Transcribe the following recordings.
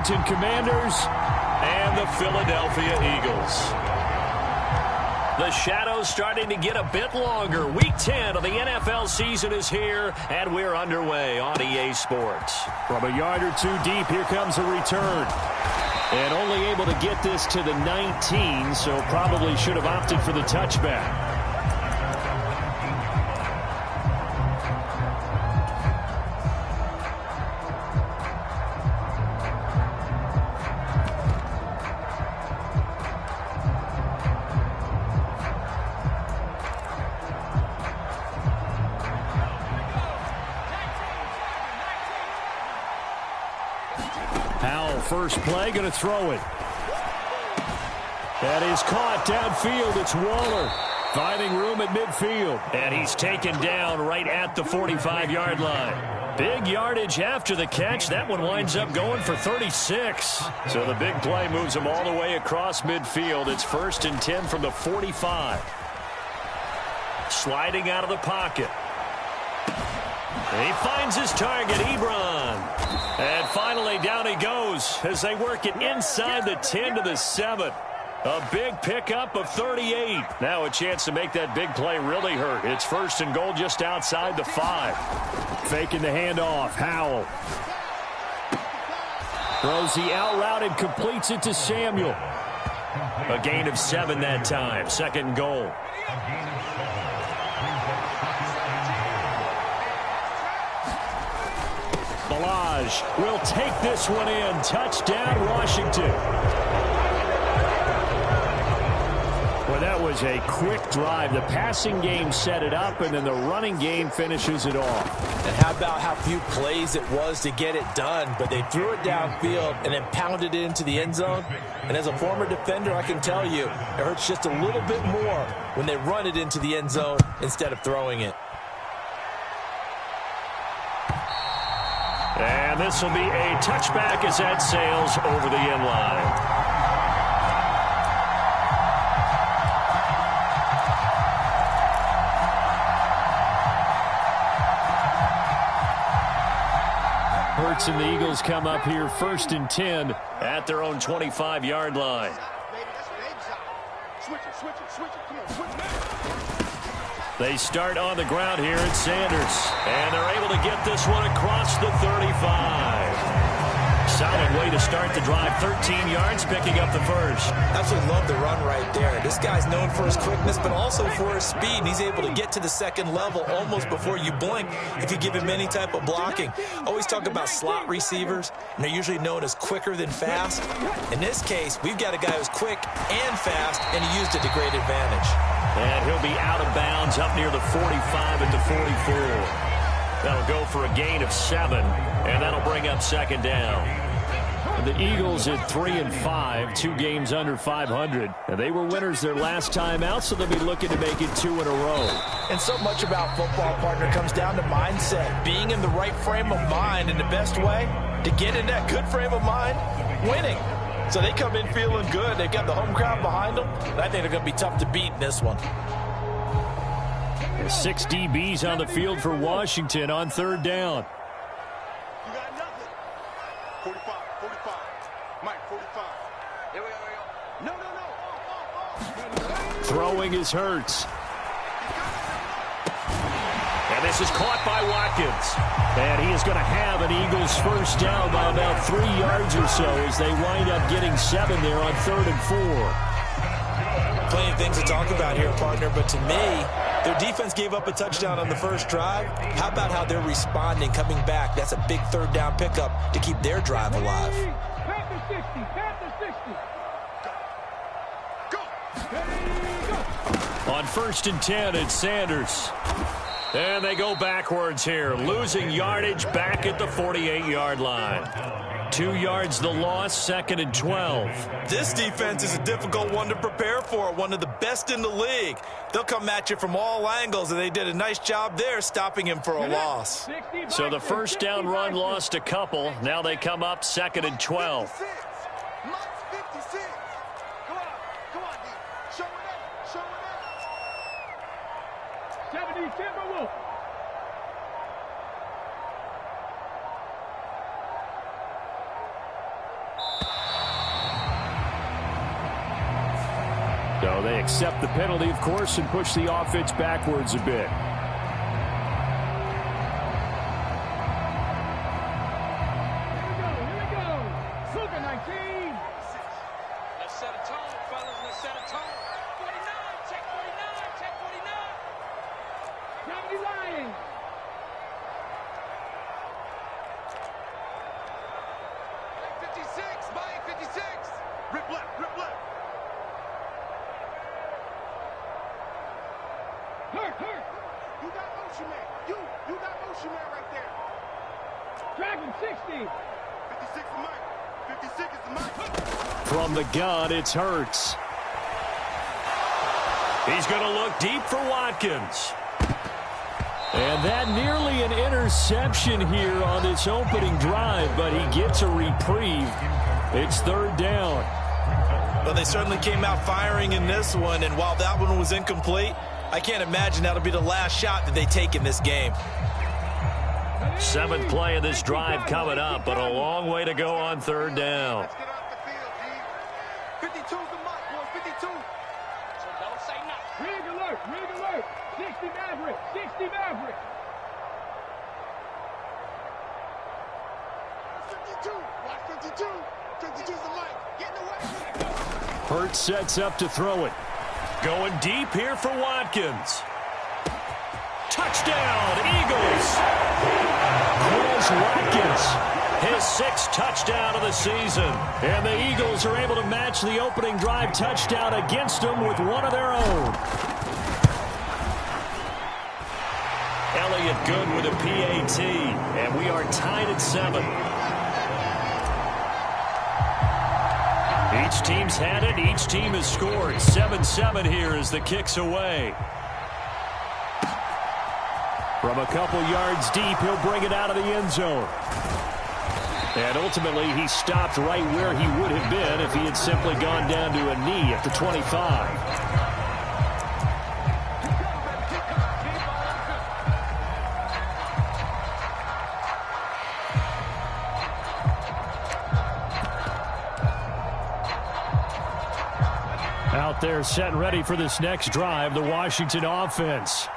Washington Commanders and the Philadelphia Eagles. The shadows starting to get a bit longer. Week 10 of the NFL season is here, and we're underway on EA Sports. From a yard or two deep, here comes a return. And only able to get this to the 19, so probably should have opted for the touchback. First play, going to throw it. That is caught downfield. It's Waller finding room at midfield. And he's taken down right at the 45-yard line. Big yardage after the catch. That one winds up going for 36. So the big play moves him all the way across midfield. It's 1st and 10 from the 45. Sliding out of the pocket. He finds his target, Ebron. And finally, down he goes as they work it inside the 10 to the 7. A big pickup of 38. Now a chance to make that big play really hurt. It's 1st and goal just outside the 5. Faking the handoff. Howell throws the out route and completes it to Samuel. A gain of 7 that time. 2nd and goal. Balaj will take this one in. Touchdown, Washington. Well, that was a quick drive. The passing game set it up, and then the running game finishes it off. And how about how few plays it was to get it done, but they threw it downfield and then pounded it into the end zone. And as a former defender, I can tell you, it hurts just a little bit more when they run it into the end zone instead of throwing it. And this will be a touchback as that sails over the end line. Hurts and the Eagles come up here 1st and 10 at their own 25-yard line. They start on the ground here at Sanders. And they're able to get this one across the 35. Solid way to start the drive. 13 yards, picking up the first. Absolutely love the run right there. This guy's known for his quickness, but also for his speed. And he's able to get to the 2nd level almost before you blink if you give him any type of blocking. Always talk about slot receivers, and they're usually known as quicker than fast. In this case, we've got a guy who's quick and fast, and he used it to great advantage. And he'll be out of bounds up near the 45 at the 44. That'll go for a gain of 7, and that'll bring up 2nd down. The Eagles at 3-5, 2 games under 500. And they were winners their last time out, so they'll be looking to make it 2 in a row. And so much about football, partner, comes down to mindset. Being in the right frame of mind, and the best way to get in that good frame of mind, winning. So they come in feeling good. They've got the home crowd behind them. And I think they're going to be tough to beat in this one. 6 DBs on the field for Washington on 3rd down. You got nothing. 45, 45. Mike, 45. Here we go. No. Throwing is Hurts. And this is caught by Watkins. And he is going to have an Eagles 1st down by about 3 yards or so as they wind up getting 7 there on 3rd and 4. Plenty of things to talk about here, partner, but to me, their defense gave up a touchdown on the first drive. How about how they're responding, coming back? That's a big 3rd down pickup to keep their drive alive. Panther 60, Panther 60. Go. On 1st and 10, it's Sanders. And they go backwards here, losing yardage back at the 48-yard line. 2 yards the loss, 2nd and 12. This defense is a difficult one to prepare for, one of the best in the league. They'll come at you from all angles, and they did a nice job there stopping him for a loss. So the 1st down run lost a couple. Now they come up 2nd and 12. 56. Come on, D. Show it up. 70 Timberwolves. accept the penalty, of course, and push the offense backwards a bit. From the gun, it's Hurts. He's going to look deep for Watkins. And that nearly an interception here on this opening drive, but he gets a reprieve. It's third down. Well, they certainly came out firing in this one, and while that one was incomplete, I can't imagine that'll be the last shot that they take in this game. 7th play of this drive coming up, but a long way to go on third down. Let's get off the field, G. 52's the mark, boys. 52. So don't say nothing. Rig alert, rig alert. 60 Maverick, 60 Maverick. 52. Watch 52. 52's the mark. Get in the way. Hurts sets up to throw it. Going deep here for Watkins. Touchdown, Eagles. Chris Watkins, his 6th touchdown of the season. And the Eagles are able to match the opening drive touchdown against them with one of their own. Elliott good with a PAT, and we are tied at 7. Each team's had it. Each team has scored. 7-7 here as the kick's away. From a couple yards deep, he'll bring it out of the end zone. And ultimately, he stopped right where he would have been if he had simply gone down to a knee at the 25. Out there set and ready for this next drive, the Washington offense.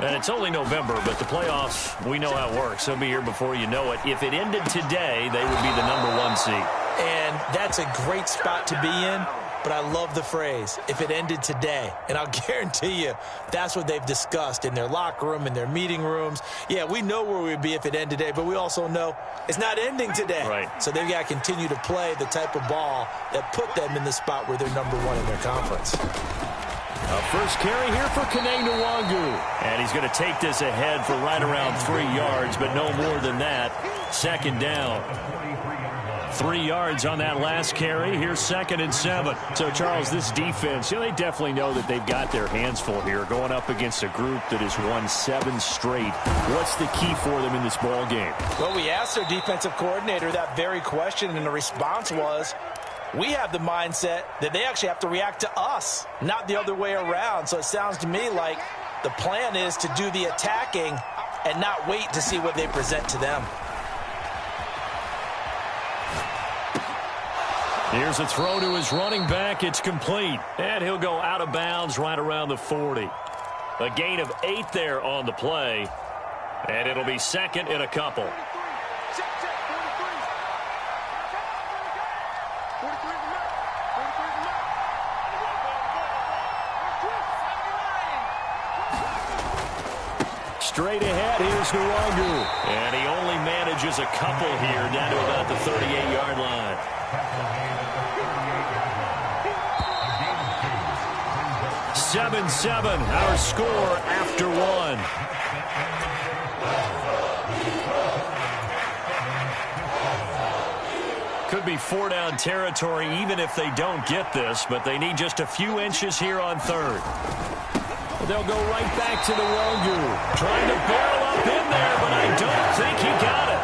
And it's only November, but the playoffs, we know how it works. They'll be here before you know it. If it ended today, they would be the #1 seed. And that's a great spot to be in, but I love the phrase, if it ended today. And I'll guarantee you, that's what they've discussed in their locker room, in their meeting rooms. Yeah, we know where we'd be if it ended today, but we also know it's not ending today. Right. So they've got to continue to play the type of ball that put them in the spot where they're #1 in their conference. First carry here for Kene Nwangu. And he's going to take this ahead for right around 3 yards, but no more than that. 2nd down. 3 yards on that last carry. Here's 2nd and 7. So, Charles, this defense, they definitely know that they've got their hands full here going up against a group that has won 7 straight. What's the key for them in this ball game? Well, we asked their defensive coordinator that very question, and the response was, we have the mindset that they actually have to react to us, not the other way around. So it sounds to me like the plan is to do the attacking and not wait to see what they present to them. Here's a throw to his running back. It's complete. And he'll go out of bounds right around the 40. A gain of 8 there on the play. And it'll be 2nd and a couple. Straight ahead, here's Nwangu. And he only manages a couple here down to about the 38-yard line. Seven, our score after 1. Could be 4-down territory even if they don't get this, but they need just a few inches here on 3rd. They'll go right back to the Nwangu. Trying to barrel up in there, but I don't think he got it.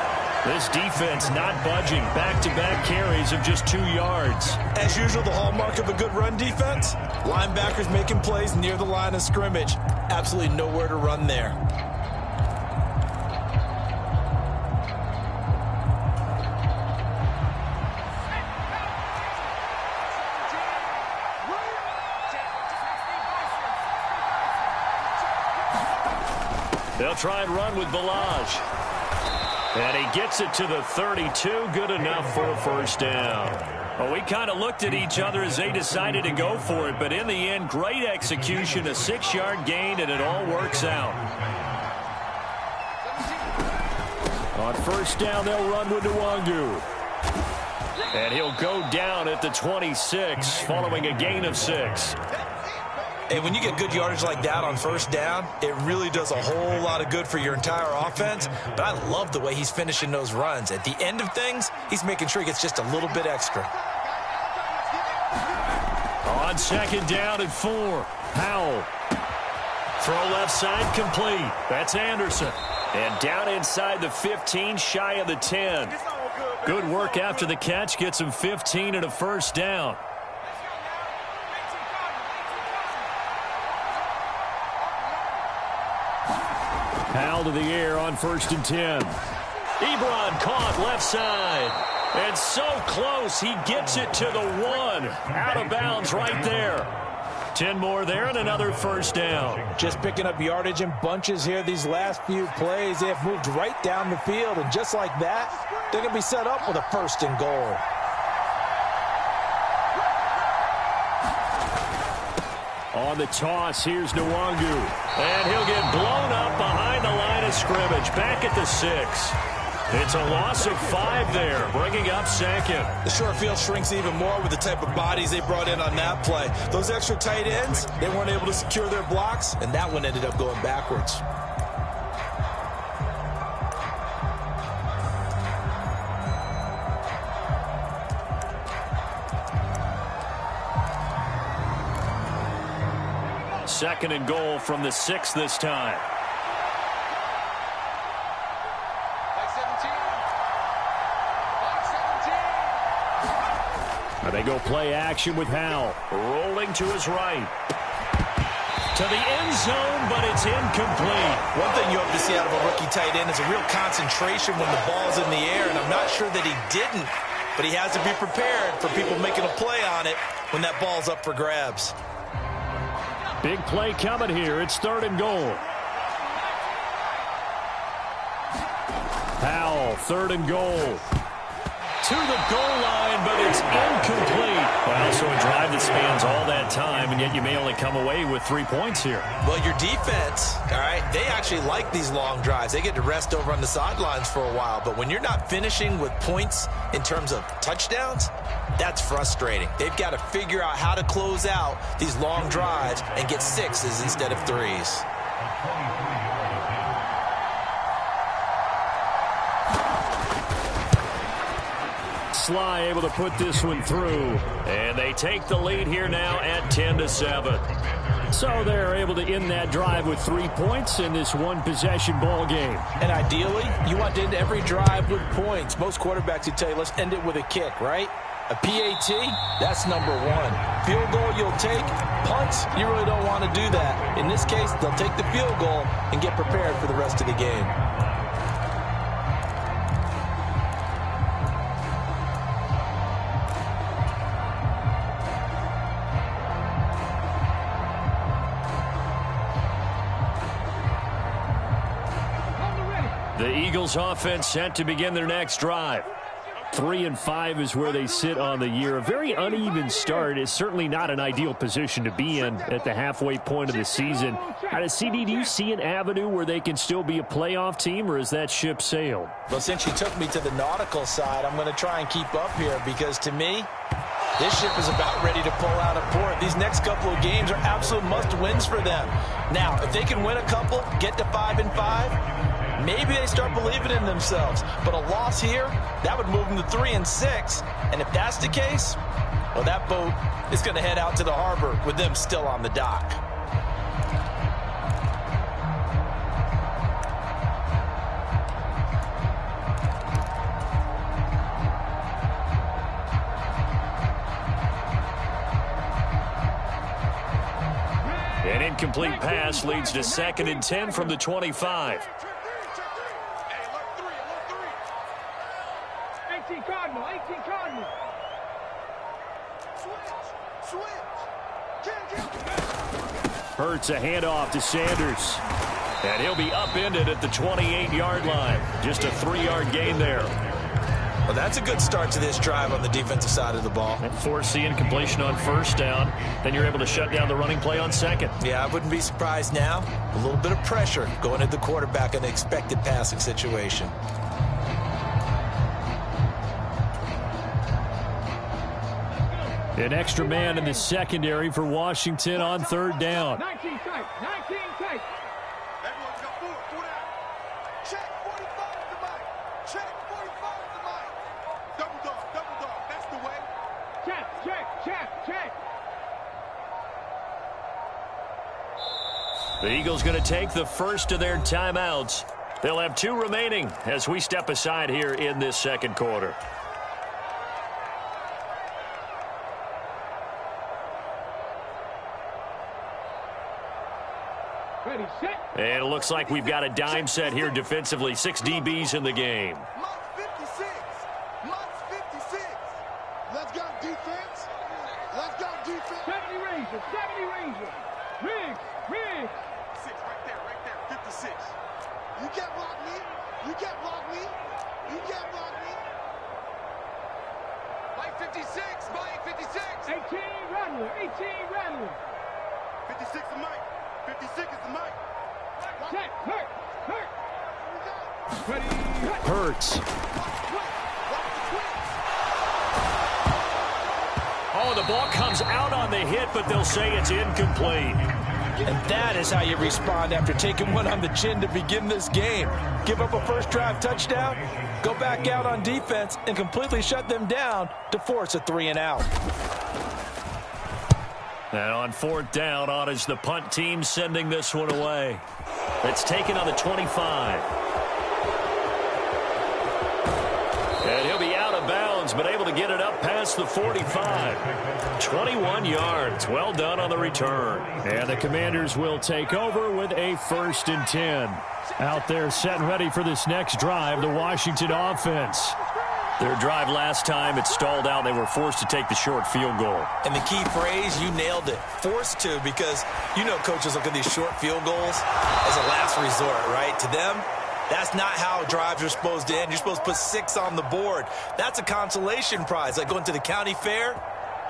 This defense not budging. Back-to-back carries of just 2 yards. As usual, the hallmark of a good run defense, linebackers making plays near the line of scrimmage. Absolutely nowhere to run there. try and run with Balaj. And he gets it to the 32. Good enough for a first down. Well, we kind of looked at each other as they decided to go for it, but in the end, great execution, a 6-yard gain, and it all works out. On first down, they'll run with Nwangu. And he'll go down at the 26, following a gain of 6. And when you get good yardage like that on first down, it really does a whole lot of good for your entire offense. But I love the way he's finishing those runs. At the end of things, he's making sure he gets just a little bit extra. On second down and 4, Powell. Throw left side complete. That's Anderson. And down inside the 15, shy of the 10. Good work after the catch. Gets him 15 and a first down. Powell to the air on first and 10. Ebron caught left side. And so close, he gets it to the 1. Out of bounds right there. 10 more there and another first down. Just picking up yardage in bunches here these last few plays. They have moved right down the field, and just like that, they're going to be set up with a first and goal. On the toss, here's Nwangu. And he'll get blown up behind the line of scrimmage. Back at the 6. It's a loss of 5 there, bringing up second. The short field shrinks even more with the type of bodies they brought in on that play. Those extra tight ends, they weren't able to secure their blocks, and that one ended up going backwards. Second and goal from the 6 this time. They go play action with Howell. Rolling to his right. To the end zone, but it's incomplete. One thing you hope to see out of a rookie tight end is a real concentration when the ball's in the air, and I'm not sure that he didn't, but he has to be prepared for people making a play on it when that ball's up for grabs. Big play coming here. It's third and goal. Howell, third and goal. To the goal line, but it's incomplete. Well, so a drive that spans all that time, and yet you may only come away with 3 points here. Well, your defense, all right, they actually like these long drives. They get to rest over on the sidelines for a while, but when you're not finishing with points in terms of touchdowns, that's frustrating. They've got to figure out how to close out these long drives and get 6s instead of 3s. Sly able to put this one through, and they take the lead here now at 10-7. So they're able to end that drive with 3 points in this one-possession ball game. And ideally, you want to end every drive with points. Most quarterbacks would tell you, let's end it with a kick, right? A PAT, that's number 1. Field goal you'll take. Punts, you really don't want to do that. In this case, they'll take the field goal and get prepared for the rest of the game. The Eagles offense set to begin their next drive. 3-5 is where they sit on the year. A very uneven start is certainly not an ideal position to be in at the halfway point of the season. Out of CD, do you see an avenue where they can still be a playoff team, or is that ship sailed? Well, since you took me to the nautical side, I'm going to try and keep up here because to me, this ship is about ready to pull out of port. These next couple of games are absolute must-wins for them. Now, if they can win a couple, get to 5-5, maybe they start believing in themselves. But a loss here, that would move them to 3-6. And if that's the case, well, that boat is going to head out to the harbor with them still on the dock. An incomplete pass leads to 2nd and 10 from the 25. 18 Cardinal, 18 Cardinal. Hurts a handoff to Sanders. And he'll be upended at the 28-yard line. Just a 3-yard gain there. Well, that's a good start to this drive on the defensive side of the ball. Force the incompletion on first down. Then you're able to shut down the running play on second. Yeah, I wouldn't be surprised now. A little bit of pressure going at the quarterback in the expected passing situation. An extra man in the secondary for Washington on third down. 19 tight, 19 tight. Everyone's got four down. Check 45 to Mike. Check 45 to Mike. Double dog, that's the way. Check. The Eagles going to take the first of their timeouts. They'll have 2 remaining as we step aside here in this second quarter. Ready, set. And it looks like we've got a dime set here defensively. 6 DBs in the game. Mike's 56. Mike's 56. Let's go defense. Let's go defense. 70 Ranger. Riggs. 6 right there. 56. You can't block me. You can't block me. Mike 56. Mike 56. 18 Rattler. 56 is Mike. 56 is the Mike. Check. Hurt. Ready. Hurts. Oh, the ball comes out on the hit, but they'll say it's incomplete. And that is how you respond after taking one on the chin to begin this game. Give up a first drive touchdown, go back out on defense, and completely shut them down to force a 3-and-out. And on fourth down, on is the punt team sending this one away. It's taken on the 25. And he'll be out of bounds, but able to get it up past the 45. 21 yards. Well done on the return. And the Commanders will take over with a 1st and 10. Out there set and ready for this next drive, the Washington offense. Their drive last time, it stalled out. They were forced to take the short field goal. And the key phrase, you nailed it. Forced to, because you know coaches look at these short field goals as a last resort, right? To them, that's not how drives are supposed to end. You're supposed to put 6 on the board. That's a consolation prize. Like going to the county fair,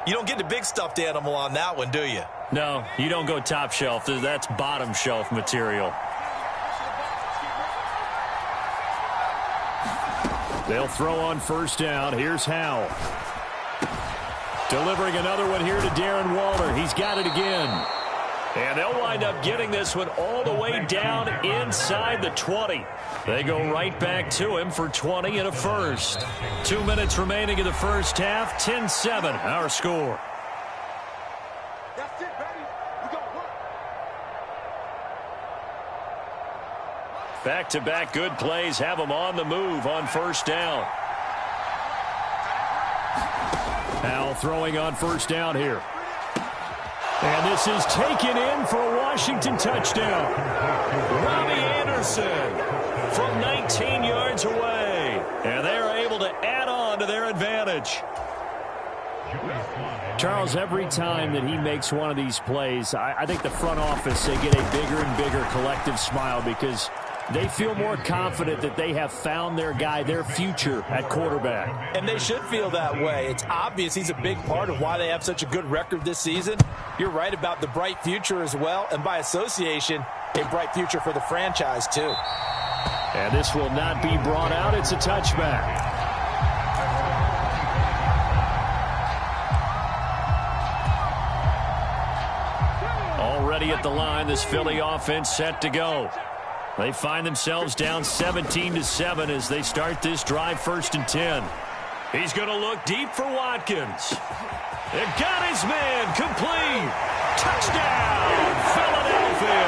you don't get the big stuffed animal on that one, do you? No, you don't go top shelf. That's bottom shelf material. They'll throw on first down. Here's Howell. Delivering another one here to Darren Waller. He's got it again. And they'll wind up getting this one all the way down inside the 20. They go right back to him for 20 and a first. 2 minutes remaining in the first half. 10-7, our score. That's it, baby. We got work. Back-to-back good plays have them on the move on first down. Howell throwing on first down here. And this is taken in for a Washington touchdown. Robbie Anderson from 19 yards away. And they're able to add on to their advantage. Charles, every time that he makes one of these plays, I think the front office, they get a bigger and bigger collective smile because they feel more confident that they have found their guy, their future at quarterback. And they should feel that way. It's obvious he's a big part of why they have such a good record this season. You're right about the bright future as well, and by association, a bright future for the franchise too. And this will not be brought out. It's a touchback. Already at the line, this Philly offense set to go. They find themselves down 17-7 as they start this drive 1st and 10. He's going to look deep for Watkins. It got his man complete. Touchdown, Philadelphia.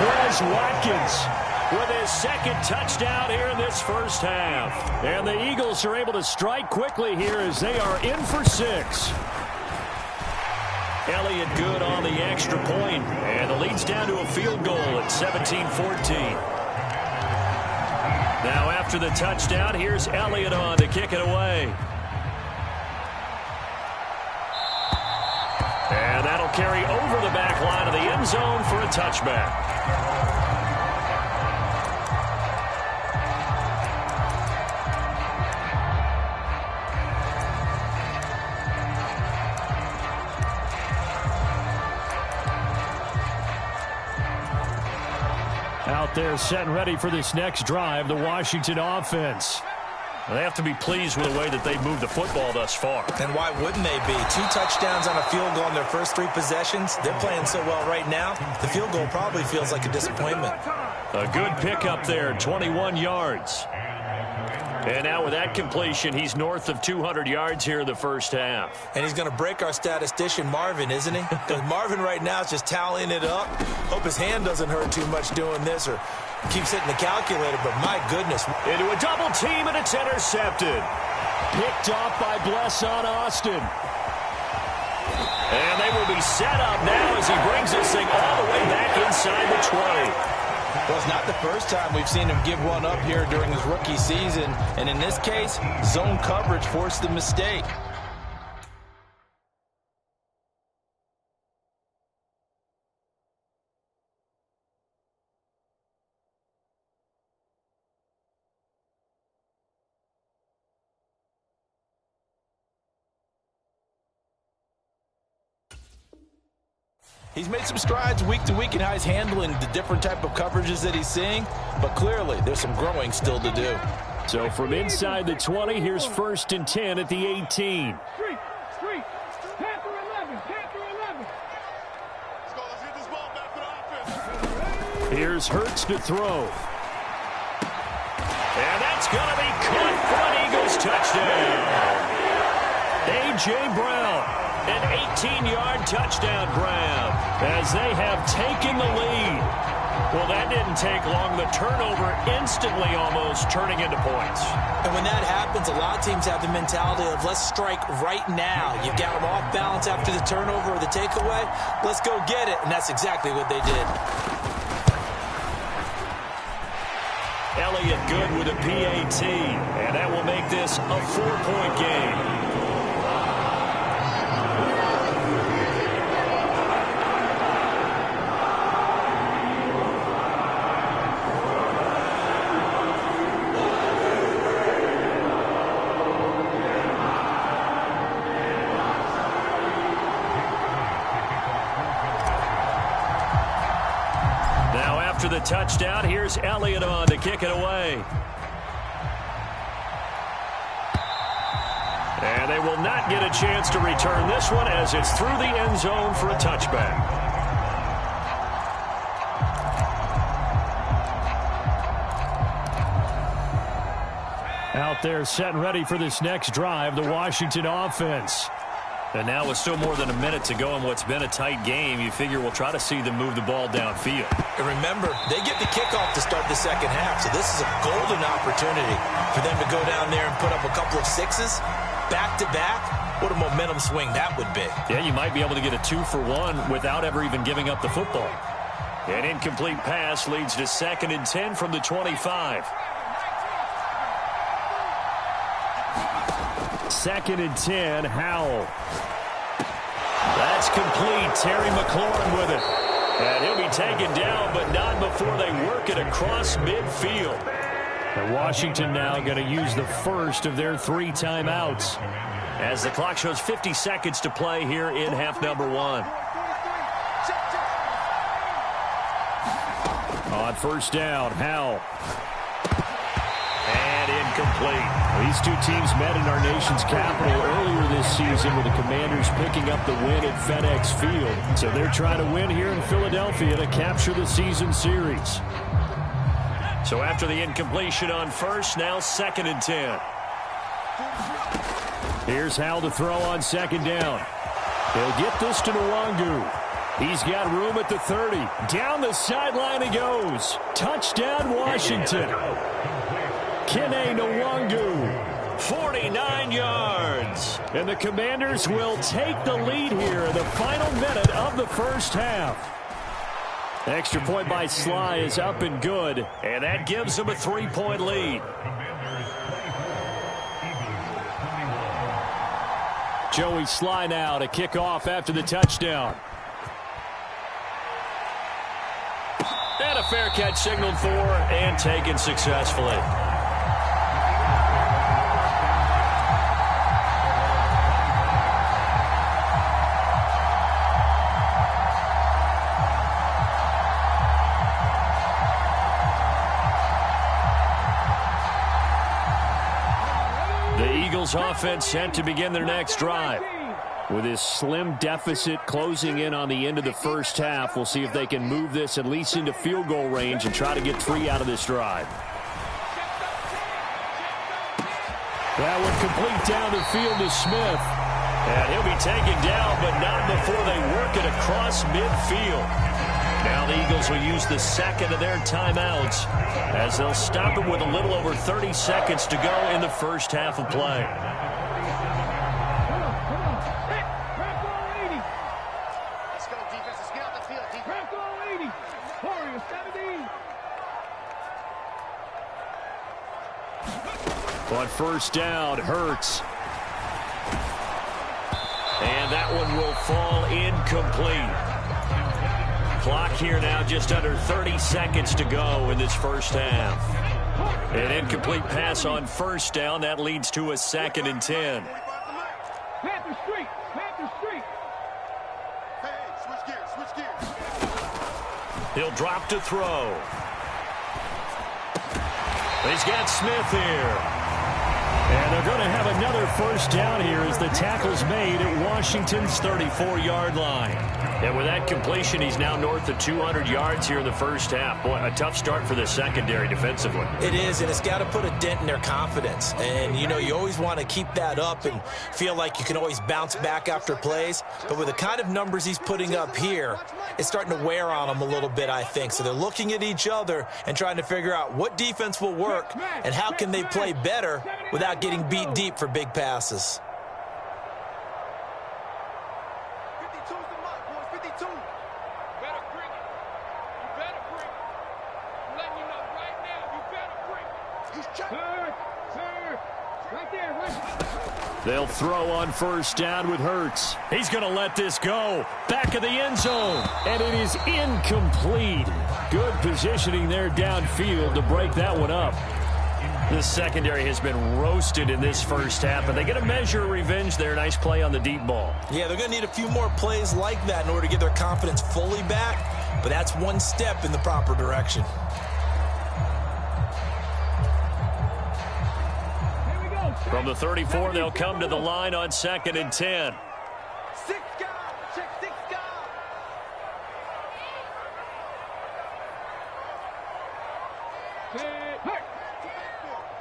Chris Watkins with his 2nd touchdown here in this first half. And the Eagles are able to strike quickly here as they are in for 6. Elliott good on the extra point, and the lead's down to a field goal at 17-14. Now after the touchdown, here's Elliott on to kick it away. And that'll carry over the back line of the end zone for a touchback. there set and ready for this next drive, the Washington offense. They have to be pleased with the way that they've moved the football thus far. And why wouldn't they be? 2 touchdowns on a field goal in their first 3 possessions. They're playing so well right now, the field goal probably feels like a disappointment. A good pickup there, 21 yards. And now with that completion, he's north of 200 yards here in the first half. And he's going to break our statistician, Marvin, isn't he? Because Marvin right now is just tallying it up. Hope his hand doesn't hurt too much doing this or keeps hitting the calculator, but my goodness. Into a double team, and it's intercepted. Picked off by Blesson Austin. And they will be set up now as he brings this thing all the way back inside the 20. Well, it's not the first time we've seen him give one up here during his rookie season. And in this case, zone coverage forced the mistake. He's made some strides week to week in how he's handling the different type of coverages that he's seeing, but clearly there's some growing still to do. So from inside the 20, here's 1st and 10 at the 18. Street, 10 through 11, 10 through 11. Let's get this ball back for the offense. Here's Hurts to throw. And that's going to be caught for an Eagles touchdown. A.J. Brown. An 18-yard touchdown grab as they have taken the lead. Well, that didn't take long. The turnover instantly almost turning into points. And when that happens, a lot of teams have the mentality of let's strike right now. You've got them off balance after the turnover or the takeaway. Let's go get it. And that's exactly what they did. Elliott good with a PAT. And that will make this a 4-point game. After the touchdown, here's Elliott on to kick it away. And they will not get a chance to return this one as it's through the end zone for a touchback. Out there set and ready for this next drive, the Washington offense. And now with still more than a minute to go in what's been a tight game, you figure we'll try to see them move the ball downfield. And remember, they get the kickoff to start the second half, so this is a golden opportunity for them to go down there and put up a couple of sixes back-to-back. What a momentum swing that would be. Yeah, you might be able to get a 2-for-1 without ever even giving up the football. An incomplete pass leads to 2nd and 10 from the 25. 2nd and 10, Howell. That's complete. Terry McLaurin with it. And he'll be taken down, but not before they work it across midfield. And Washington now going to use the first of their 3 timeouts as the clock shows 50 seconds to play here in half number 1. On 1st down, Howell. And incomplete. These 2 teams met in our nation's capital earlier this season with the Commanders picking up the win at FedEx Field. So they're trying to win here in Philadelphia to capture the season series. So after the incompletion on 1st, now 2nd and 10. Here's Howell to throw on 2nd down. He'll get this to Nwangu. He's got room at the 30. Down the sideline he goes. Touchdown, Washington. Kene Nwangu, 49 yards. And the Commanders will take the lead here in the final minute of the first half. Extra point by Sly is up and good, and that gives them a 3-point lead. Joey Sly now to kick off after the touchdown. And a fair catch signaled for and taken successfully. Eagles offense set to begin their next drive. With this slim deficit closing in on the end of the first half, we'll see if they can move this at least into field goal range and try to get 3 out of this drive. That one complete down the field to Smith. And he'll be taken down, but not before they work it across midfield. Now the Eagles will use the second of their timeouts as they'll stop it with a little over 30 seconds to go in the first half of play. Let's go, defense. Let's get out the field, defense. 80. Warriors 70. On first down, Hurts. And that one will fall incomplete. Clock here now just under 30 seconds to go in this first half. An incomplete pass on first down. That leads to a 2nd and 10. Panther Street. Panther Street. Hey, switch gears, switch gears. He'll drop to throw. He's got Smith here. And they're going to have another first down here as the tackle's made at Washington's 34-yard line. And with that completion, he's now north of 200 yards here in the first half. Boy, a tough start for the secondary defensively. It is, and it's got to put a dent in their confidence. And, you know, you always want to keep that up and feel like you can always bounce back after plays. But with the kind of numbers he's putting up here, it's starting to wear on them a little bit, I think. So they're looking at each other and trying to figure out what defense will work and how can they play better without getting beat deep for big passes. 52's the mark, boys. 52. Better bring it. You better bring it. I'm letting you know right now, you better bring it. He's checking. Sir. Right there, right. They'll throw on first down with Hurts. He's going to let this go. Back of the end zone. And it is incomplete. Good positioning there downfield to break that one up. The secondary has been roasted in this first half, and they get a measure of revenge there. Nice play on the deep ball. Yeah, they're going to need a few more plays like that in order to get their confidence fully back, but that's one step in the proper direction. Here we go. From the 34, they'll come to the line on 2nd and 10. 6 guys. Check 6 guys. Hey.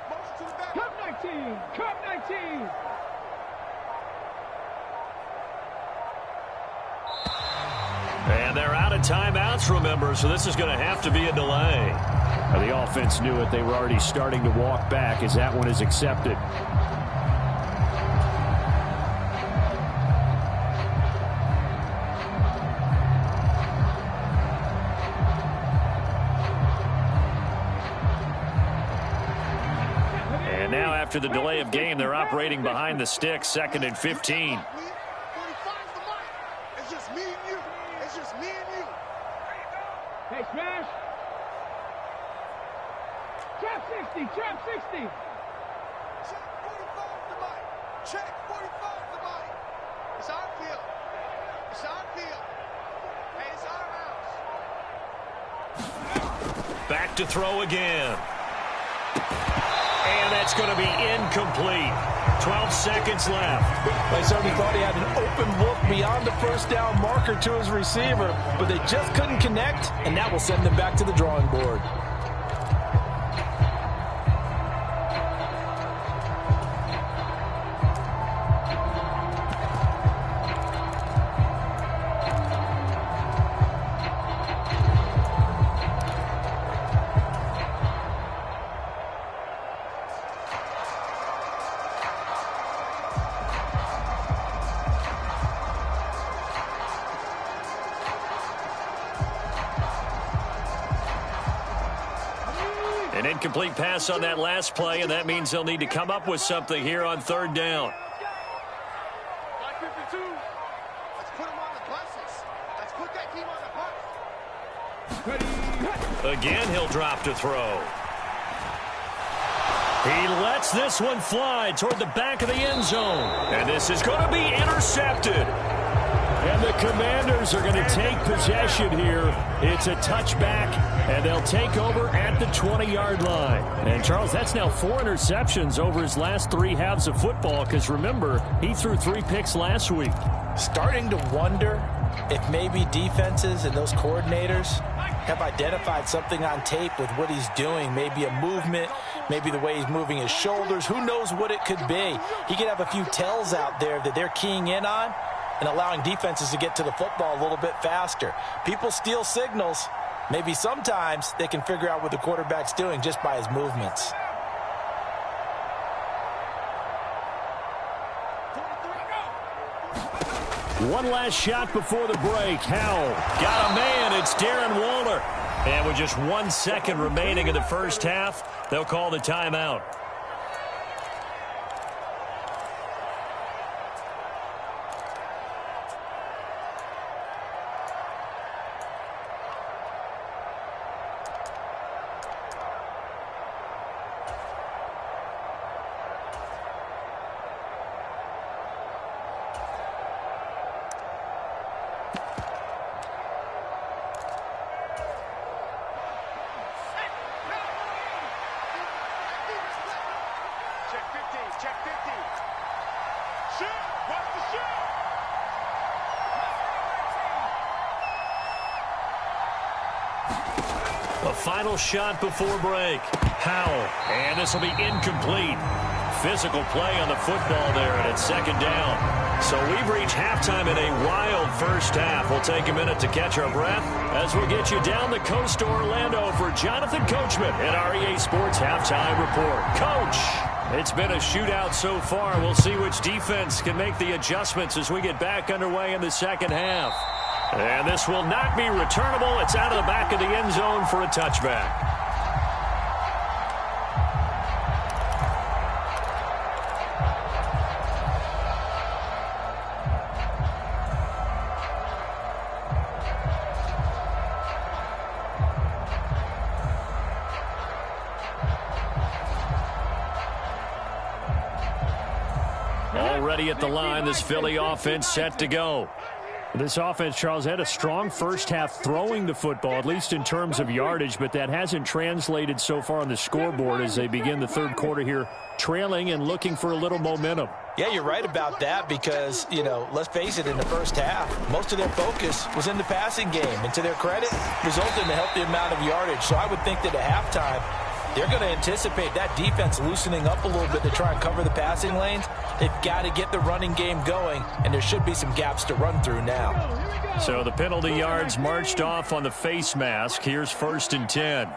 Motion to the back. Cup 19. Cup 19. And they're out of timeouts, remember, so this is going to have to be a delay. The offense knew it. They were already starting to walk back as that one is accepted. And now after the delay of game, they're operating behind the sticks, 2nd and 15. 45's the mark. It's just me and you. It's just me and you. Hey, smash. Trap 60. Trap 60. Check 45's the mark. Check 45's the mark. It's our field. It's our field. Hey, it's our house. Back to throw again. And that's going to be incomplete. 12 seconds left. They certainly thought he had an open look beyond the first down marker to his receiver, but they just couldn't connect, and that will send them back to the drawing board. An incomplete pass on that last play, and that means they'll need to come up with something here on 3rd down. Like 52. Let's put him on the buses. Let's put that team on the bus. Again, he'll drop to throw. He lets this one fly toward the back of the end zone. And this is going to be intercepted. And the Commanders are going to take possession here. It's a touchback, and they'll take over at the 20-yard line. And, Charles, that's now 4 interceptions over his last 3 halves of football because, remember, he threw 3 picks last week. Starting to wonder if maybe defenses and those coordinators have identified something on tape with what he's doing. Maybe a movement, maybe the way he's moving his shoulders. Who knows what it could be? He could have a few tells out there that they're keying in on and allowing defenses to get to the football a little bit faster. People steal signals. Maybe sometimes they can figure out what the quarterback's doing just by his movements. One last shot before the break. Howell got a man. It's Darren Waller. And with just 1 second remaining in the first half, they'll call the timeout. Final shot before break. Howell. And this will be incomplete. Physical play on the football there, and it's second down. So we've reached halftime in a wild first half. We'll take a minute to catch our breath as we'll get you down the coast to Orlando for Jonathan Coachman at our EA Sports Halftime Report. Coach, it's been a shootout so far. We'll see which defense can make the adjustments as we get back underway in the second half. And this will not be returnable. It's out of the back of the end zone for a touchback. Already at the line, this Philly offense set to go. This offense, Charles, had a strong first half throwing the football, at least in terms of yardage, but that hasn't translated so far on the scoreboard as they begin the third quarter here, trailing and looking for a little momentum. Yeah, you're right about that because, you know, let's face it, in the first half, most of their focus was in the passing game. And to their credit, resulted in a healthy amount of yardage. So I would think that at halftime, they're going to anticipate that defense loosening up a little bit to try and cover the passing lanes. They've got to get the running game going, and there should be some gaps to run through now. So the penalty yards marched off on the face mask. Here's 1st and 10.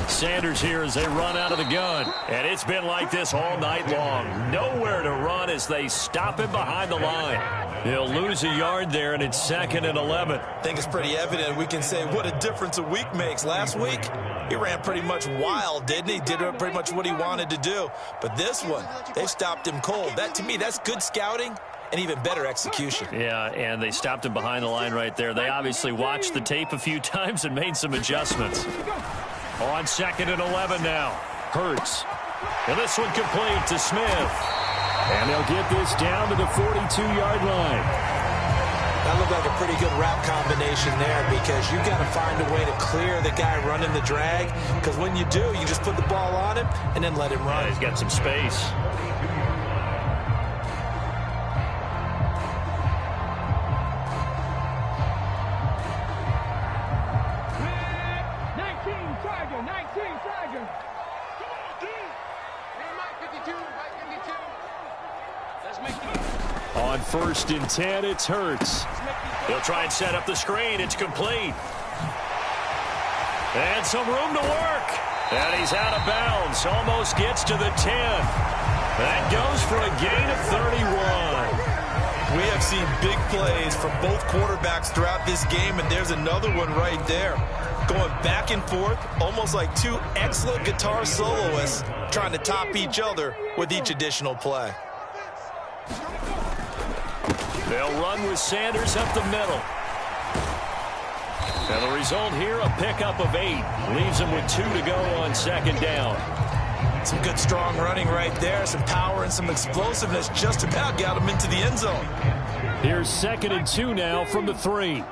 Sanders here as they run out of the gun. And it's been like this all night long. Nowhere to run as they stop him behind the line. He'll lose a yard there, and it's 2nd and 11. I think it's pretty evident. We can say what a difference a week makes. Last week, he ran pretty much wild, didn't he? Did pretty much what he wanted to do. But this one, they stopped him cold. That, to me, that's good scouting and even better execution. Yeah, and they stopped him behind the line right there. They obviously watched the tape a few times and made some adjustments. On 2nd and 11 now. Hurts. And this one complete to Smith. And they'll get this down to the 42-yard line. That looked like a pretty good route combination there because you've got to find a way to clear the guy running the drag because when you do, you just put the ball on him and then let him run. Yeah, he's got some space. On 1st and 10, it's Hurts. He'll try and set up the screen. It's complete. And some room to work. And he's out of bounds. Almost gets to the 10. That goes for a gain of 31. We have seen big plays from both quarterbacks throughout this game, and there's another one right there. Going back and forth, almost like two excellent guitar soloists trying to top each other with each additional play. They'll run with Sanders up the middle. And the result here, a pickup of 8. Leaves him with 2 to go on 2nd down. Some good strong running right there. Some power and some explosiveness just about got him into the end zone. Here's 2nd and 2 now from the 3.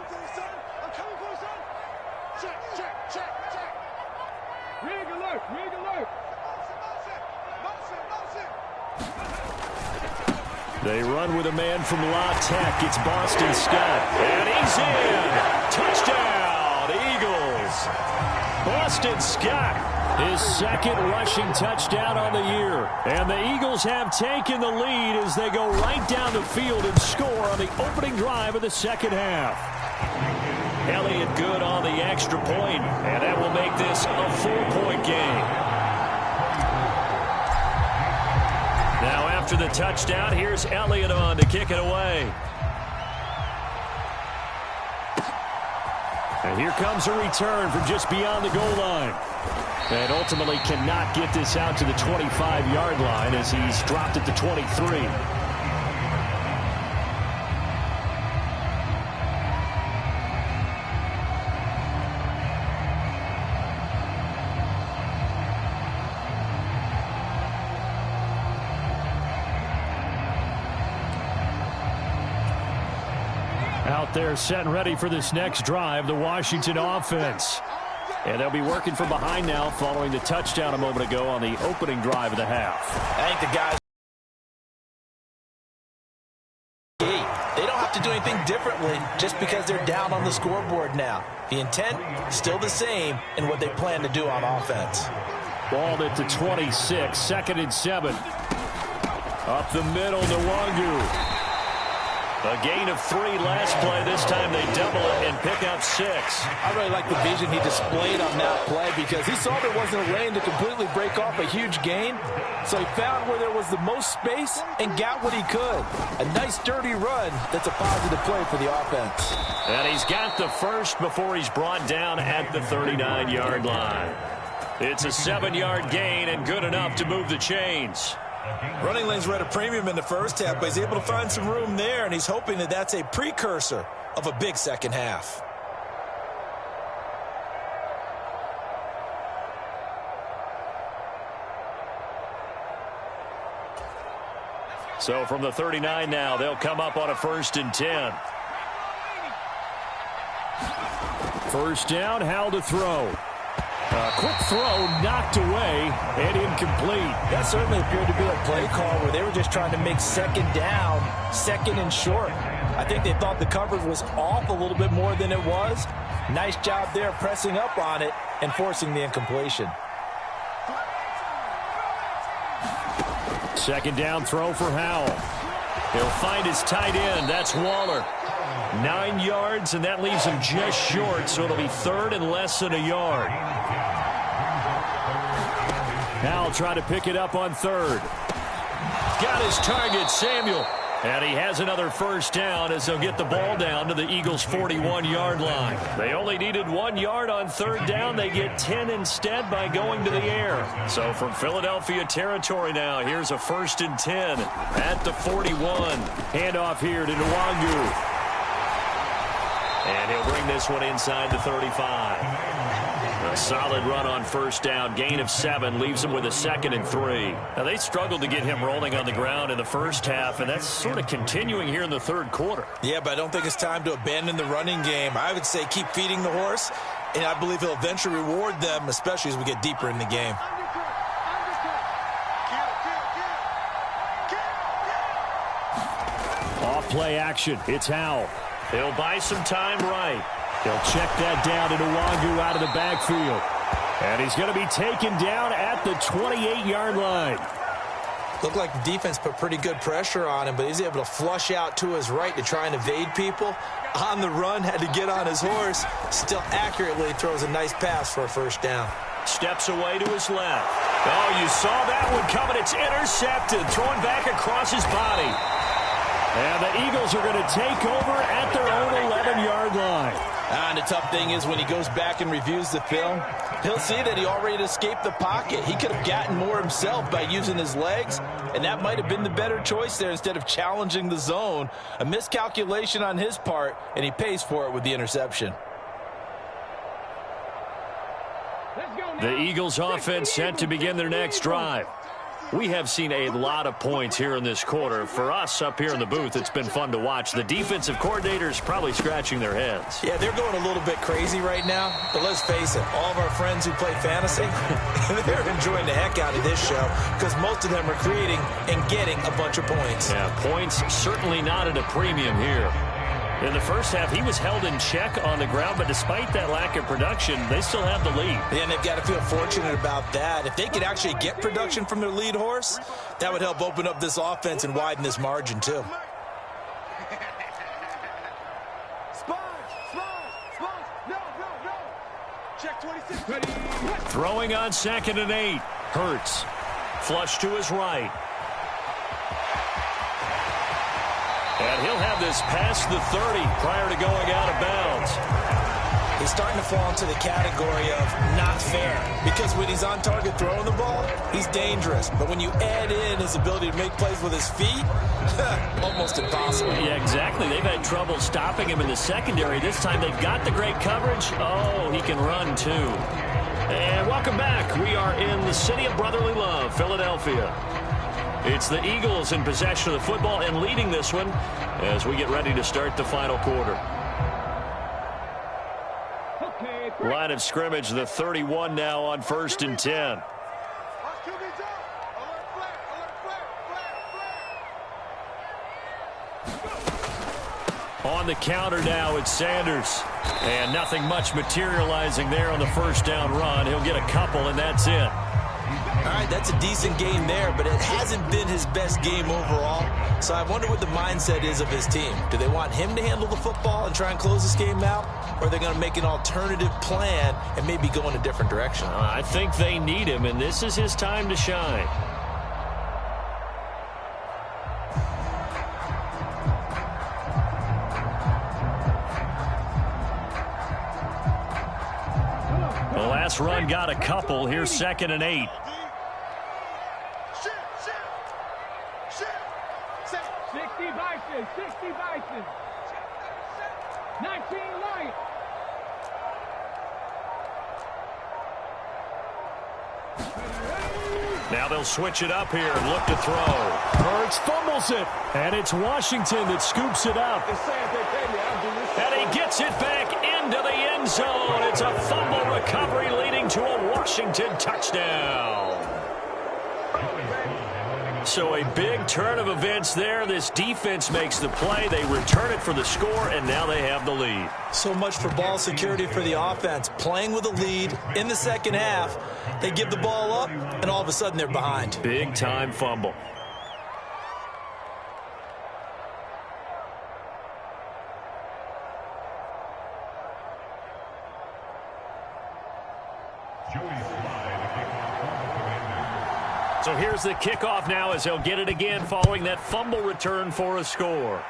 They run with a man from La Tech. It's Boston Scott. And he's in. Touchdown, Eagles. Boston Scott, his 2nd rushing touchdown on the year. And the Eagles have taken the lead as they go right down the field and score on the opening drive of the 2nd half. Elliott good on the extra point, and that will make this a 4-point game. Now after the touchdown, here's Elliott on to kick it away. And here comes a return from just beyond the goal line. And ultimately cannot get this out to the 25-yard line as he's dropped at the 23. Out there set and ready for this next drive, the Washington offense. And they'll be working from behind now following the touchdown a moment ago on the opening drive of the half. I think the guys, they don't have to do anything differently just because they're down on the scoreboard now. The intent still the same in what they plan to do on offense. Ball at the 26, 2nd and 7. Up the middle, Nwangu. A gain of 3 last play. This time they double it and pick up 6. I really like the vision he displayed on that play because he saw there wasn't a lane to completely break off a huge gain. So he found where there was the most space and got what he could. A nice dirty run that's a positive play for the offense. And he's got the first before he's brought down at the 39-yard line. It's a 7-yard gain and good enough to move the chains. Running lanes were at a premium in the first half, but he's able to find some room there, and he's hoping that that's a precursor of a big second half. So from the 39 now, they'll come up on a 1st and 10. First down, Howell to throw. A quick throw knocked away and incomplete. That certainly appeared to be a play call where they were just trying to make 2nd down, 2nd and short. I think they thought the coverage was off a little bit more than it was. Nice job there pressing up on it and forcing the incompletion. 2nd down throw for Howell. He'll find his tight end. That's Waller. 9 yards, and that leaves him just short, so it'll be 3rd and less than a yard. Howell trying to pick it up on 3rd. Got his target, Samuel. And he has another first down as they'll get the ball down to the Eagles' 41-yard line. They only needed 1 yard on 3rd down. They get 10 instead by going to the air. So from Philadelphia territory now, here's a 1st and 10 at the 41. Handoff here to Nwangu. And he'll bring this one inside the 35. A solid run on 1st down. Gain of 7 leaves him with a 2nd and 3. Now, they struggled to get him rolling on the ground in the first half, and that's sort of continuing here in the 3rd quarter. Yeah, but I don't think it's time to abandon the running game. I would say keep feeding the horse, and I believe he'll eventually reward them, especially as we get deeper in the game. Off play action. It's Howell. He'll buy some time right. He'll check that down to Nwangu out of the backfield. And he's going to be taken down at the 28-yard line. Looked like the defense put pretty good pressure on him, but he's able to flush out to his right to try and evade people. On the run, had to get on his horse. Still accurately throws a nice pass for a 1st down. Steps away to his left. Oh, you saw that one coming. It's intercepted. Thrown back across his body. And the Eagles are going to take over at their own 11-yard line. And the tough thing is when he goes back and reviews the film, he'll see that he already escaped the pocket. He could have gotten more himself by using his legs, and that might have been the better choice there instead of challenging the zone. A miscalculation on his part, and he pays for it with the interception. The Eagles offense set to begin their next drive. We have seen a lot of points here in this quarter. For us up here in the booth, it's been fun to watch. The defensive coordinators probably scratching their heads. Yeah, they're going a little bit crazy right now. But let's face it, all of our friends who play fantasy, they're enjoying the heck out of this show because most of them are creating and getting a bunch of points. Yeah, points certainly not at a premium here. In the first half, he was held in check on the ground, but despite that lack of production, they still have the lead. And they've got to feel fortunate about that. If they could actually get production from their lead horse, that would help open up this offense and widen this margin, too. Check 26. Throwing on 2nd and 8. Hurts. Flush to his right. And he'll have this past the 30 prior to going out of bounds. He's starting to fall into the category of not fair because when he's on target throwing the ball, he's dangerous. But when you add in his ability to make plays with his feet, almost impossible. Yeah, exactly. They've had trouble stopping him in the secondary. This time they've got the great coverage. Oh, he can run too. And welcome back. We are in the city of brotherly love, Philadelphia. It's the Eagles in possession of the football and leading this one as we get ready to start the final quarter. Line of scrimmage, the 31 now on 1st and 10. On the counter now, it's Sanders. And nothing much materializing there on the first down run. He'll get a couple, and that's it. All right, that's a decent game there, but it hasn't been his best game overall. So I wonder what the mindset is of his team. Do they want him to handle the football and try and close this game out? Or are they going to make an alternative plan and maybe go in a different direction? I think they need him, and this is his time to shine. The last run got a couple. Here's 2nd and 8. 60 Bison, 60 Bison. 19 Lions. Now they'll switch it up here and look to throw. Hurts fumbles it, and it's Washington that scoops it up. And he gets it back into the end zone. It's a fumble recovery leading to a Washington touchdown. So a big turn of events there. This defense makes the play. They return it for the score, and now they have the lead. So much for ball security for the offense. Playing with a lead in the second half. They give the ball up, and all of a sudden they're behind. Big-time fumble. So here's the kickoff now as he'll get it again following that fumble return for a score.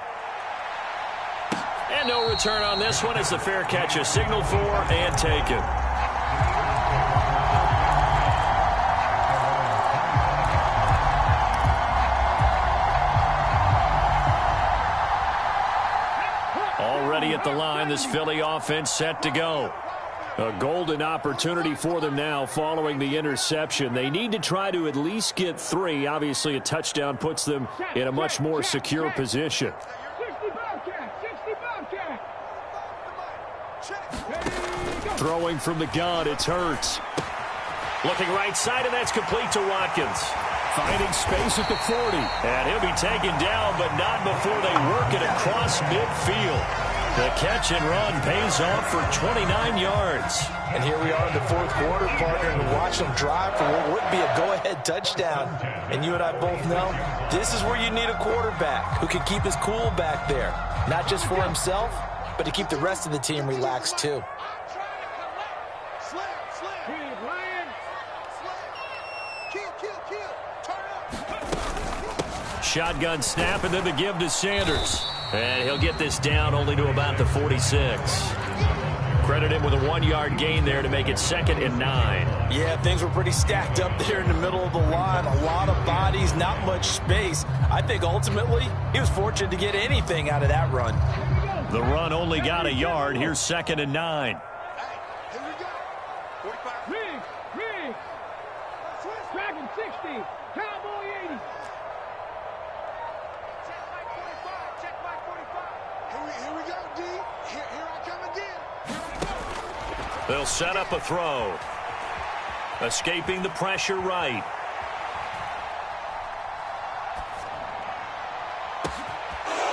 And no return on this one as the fair catch is signaled for and taken. Already at the line, this Philly offense set to go. A golden opportunity for them now following the interception. They need to try to at least get 3. Obviously, a touchdown puts them in a much more secure position. 60 Bobcat, 60 Bobcat. Throwing from the gun, it's Hurts. Looking right side, and that's complete to Watkins. Finding space at the 40. And he'll be taken down, but not before they work it across midfield. The catch and run pays off for 29 yards. And here we are in the fourth quarter, partner, and watch them drive for what would be a go-ahead touchdown. And you and I both know this is where you need a quarterback who can keep his cool back there. Not just for himself, but to keep the rest of the team relaxed too. Shotgun snap, and then the give to Sanders. And he'll get this down only to about the 46. Credit him with a 1-yard gain there to make it 2nd and 9. Yeah, things were pretty stacked up there in the middle of the line. A lot of bodies, not much space. I think ultimately he was fortunate to get anything out of that run. The run only got a yard. Here's 2nd and 9. Dragon 60. Cowboy 80. Check Mike 45. Check Mike 45. Here we go, D. Here I come again. Here I go. They'll set up a throw. Escaping the pressure right.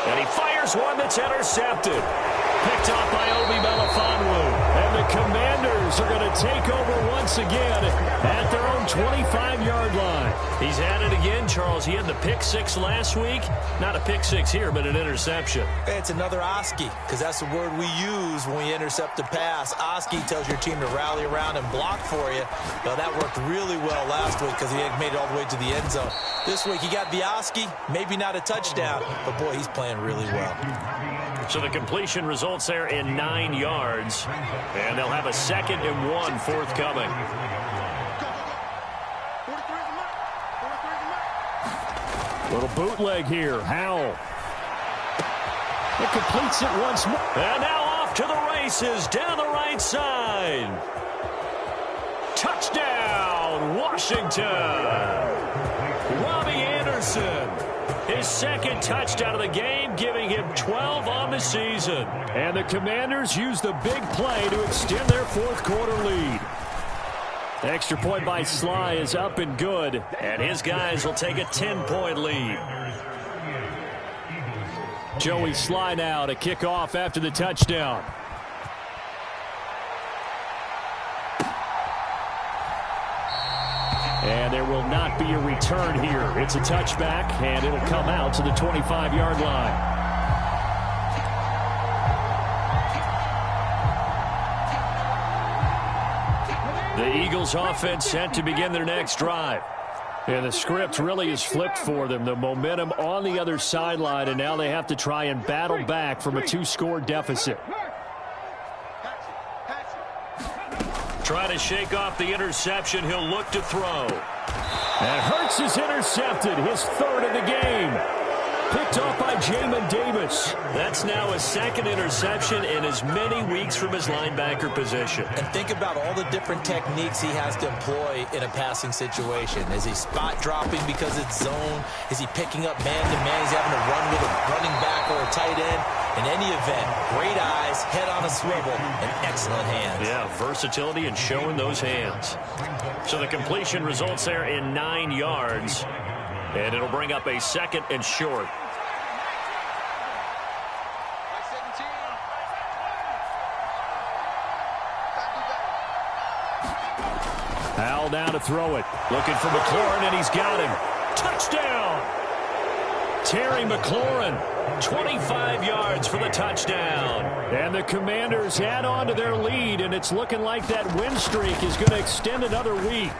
And he fires one that's intercepted. Picked off by Obi Melifonwu. And the Commanders are going to take over once again at their own 25-yard line. He's at it again, Charles. He had the pick six last week. Not a pick six here, but an interception. It's another Oski, because that's the word we use when we intercept a pass. Oski tells your team to rally around and block for you. Well, that worked really well last week because he had made it all the way to the end zone. This week he got the Oski, maybe not a touchdown, but boy, he's playing really well. So the completion results there in 9 yards, and they'll have a 2nd and 1 forthcoming. Little bootleg here. Howell. It completes it once more. And now off to the races down the right side. Touchdown, Washington. Robbie Anderson. His 2nd touchdown of the game, giving him 12 on the season. And the Commanders use the big play to extend their 4th quarter lead. Extra point by Sly is up and good, and his guys will take a 10-point lead. Joey Sly now to kick off after the touchdown. And there will not be a return here. It's a touchback, and it'll come out to the 25-yard line. The Eagles offense set to begin their next drive. And the script really is flipped for them. The momentum on the other sideline, and now they have to try and battle back from a 2-score deficit. Try to shake off the interception. He'll look to throw. And Hurts is intercepted, his 3rd of the game. Picked off by Jamin Davis. That's now his 2nd interception in as many weeks from his linebacker position. And think about all the different techniques he has to employ in a passing situation. Is he spot dropping because it's zone? Is he picking up man-to-man? He's having to run with a running back or a tight end. In any event, great eyes, head on a swivel, and excellent hands. Yeah, versatility and showing those hands. So the completion results there in 9 yards. And it'll bring up a 2nd and short. Howell down to throw it. Looking for McLaurin, and he's got him. Touchdown! Terry McLaurin, 25 yards for the touchdown. And the Commanders add on to their lead, and it's looking like that win streak is going to extend another week.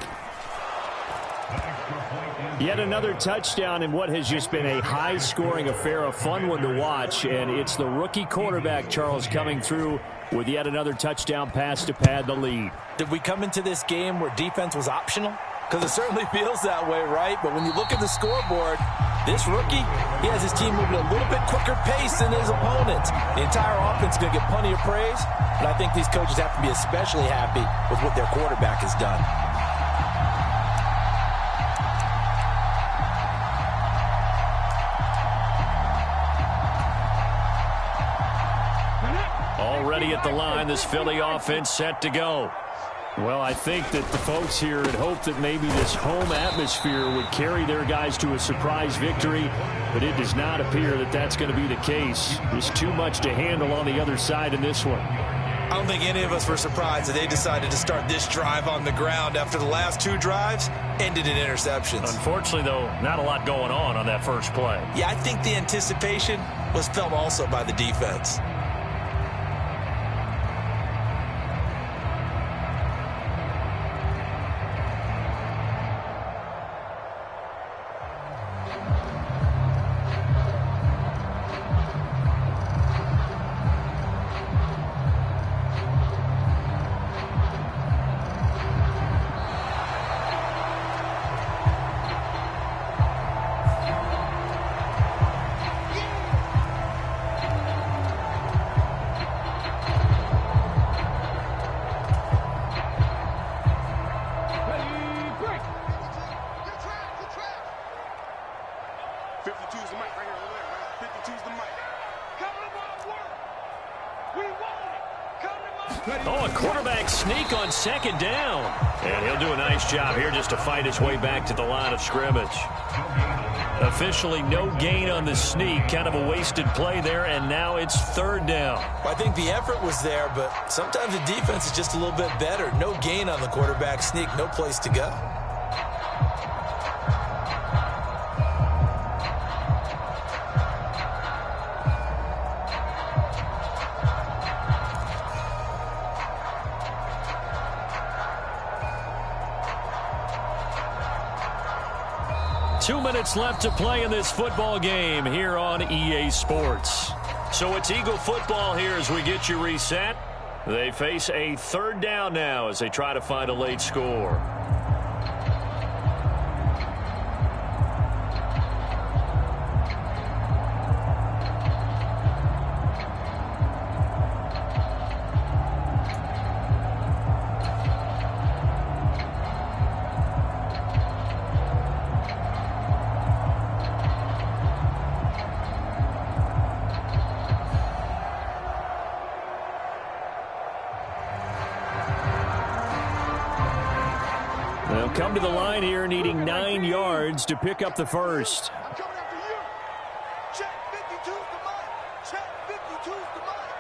Yet another touchdown in what has just been a high-scoring affair, a fun one to watch. And it's the rookie quarterback, Charles, coming through with yet another touchdown pass to pad the lead. Did we come into this game where defense was optional? Because it certainly feels that way, right? But when you look at the scoreboard, this rookie, he has his team moving at a little bit quicker pace than his opponents. The entire offense is going to get plenty of praise, but I think these coaches have to be especially happy with what their quarterback has done. Already at the line, this Philly offense set to go. Well, I think that the folks here had hoped that maybe this home atmosphere would carry their guys to a surprise victory, but it does not appear that that's going to be the case. There's too much to handle on the other side in this one. I don't think any of us were surprised that they decided to start this drive on the ground after the last 2 drives ended in interceptions. Unfortunately, though, not a lot going on that first play. Yeah, I think the anticipation was felt also by the defense. Oh, a quarterback sneak on second down. And he'll do a nice job here just to fight his way back to the line of scrimmage. Officially no gain on the sneak. Kind of a wasted play there, and now it's third down. I think the effort was there, but sometimes the defense is just a little bit better. No gain on the quarterback sneak. No place to go. Two minutes left to play in this football game here on EA Sports. So it's Eagle football here as we get you reset. They face a third down now as they try to find a late score. They'll come to the line here needing 9 yards to pick up the first. I'm coming after you. Check 52's the mic. Check 52's the mic.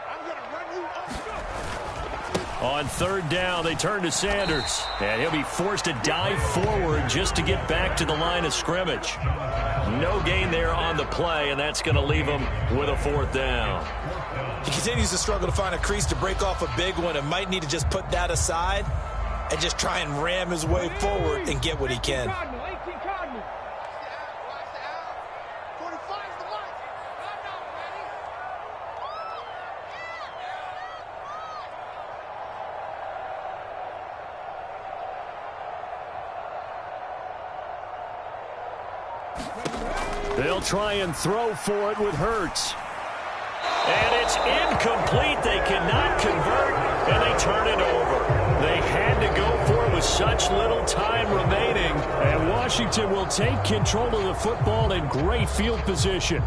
I'm going to run you off. On third down, they turn to Sanders. And he'll be forced to dive forward just to get back to the line of scrimmage. No gain there on the play, and that's going to leave him with a fourth down. He continues to struggle to find a crease to break off a big one and might need to just put that aside and just try and ram his way forward and get what he can. 45's the mic. They'll try and throw for it with Hurts. And it's incomplete. They cannot convert, and they turn it over. They had to go for it with such little time remaining. And Washington will take control of the football in great field position.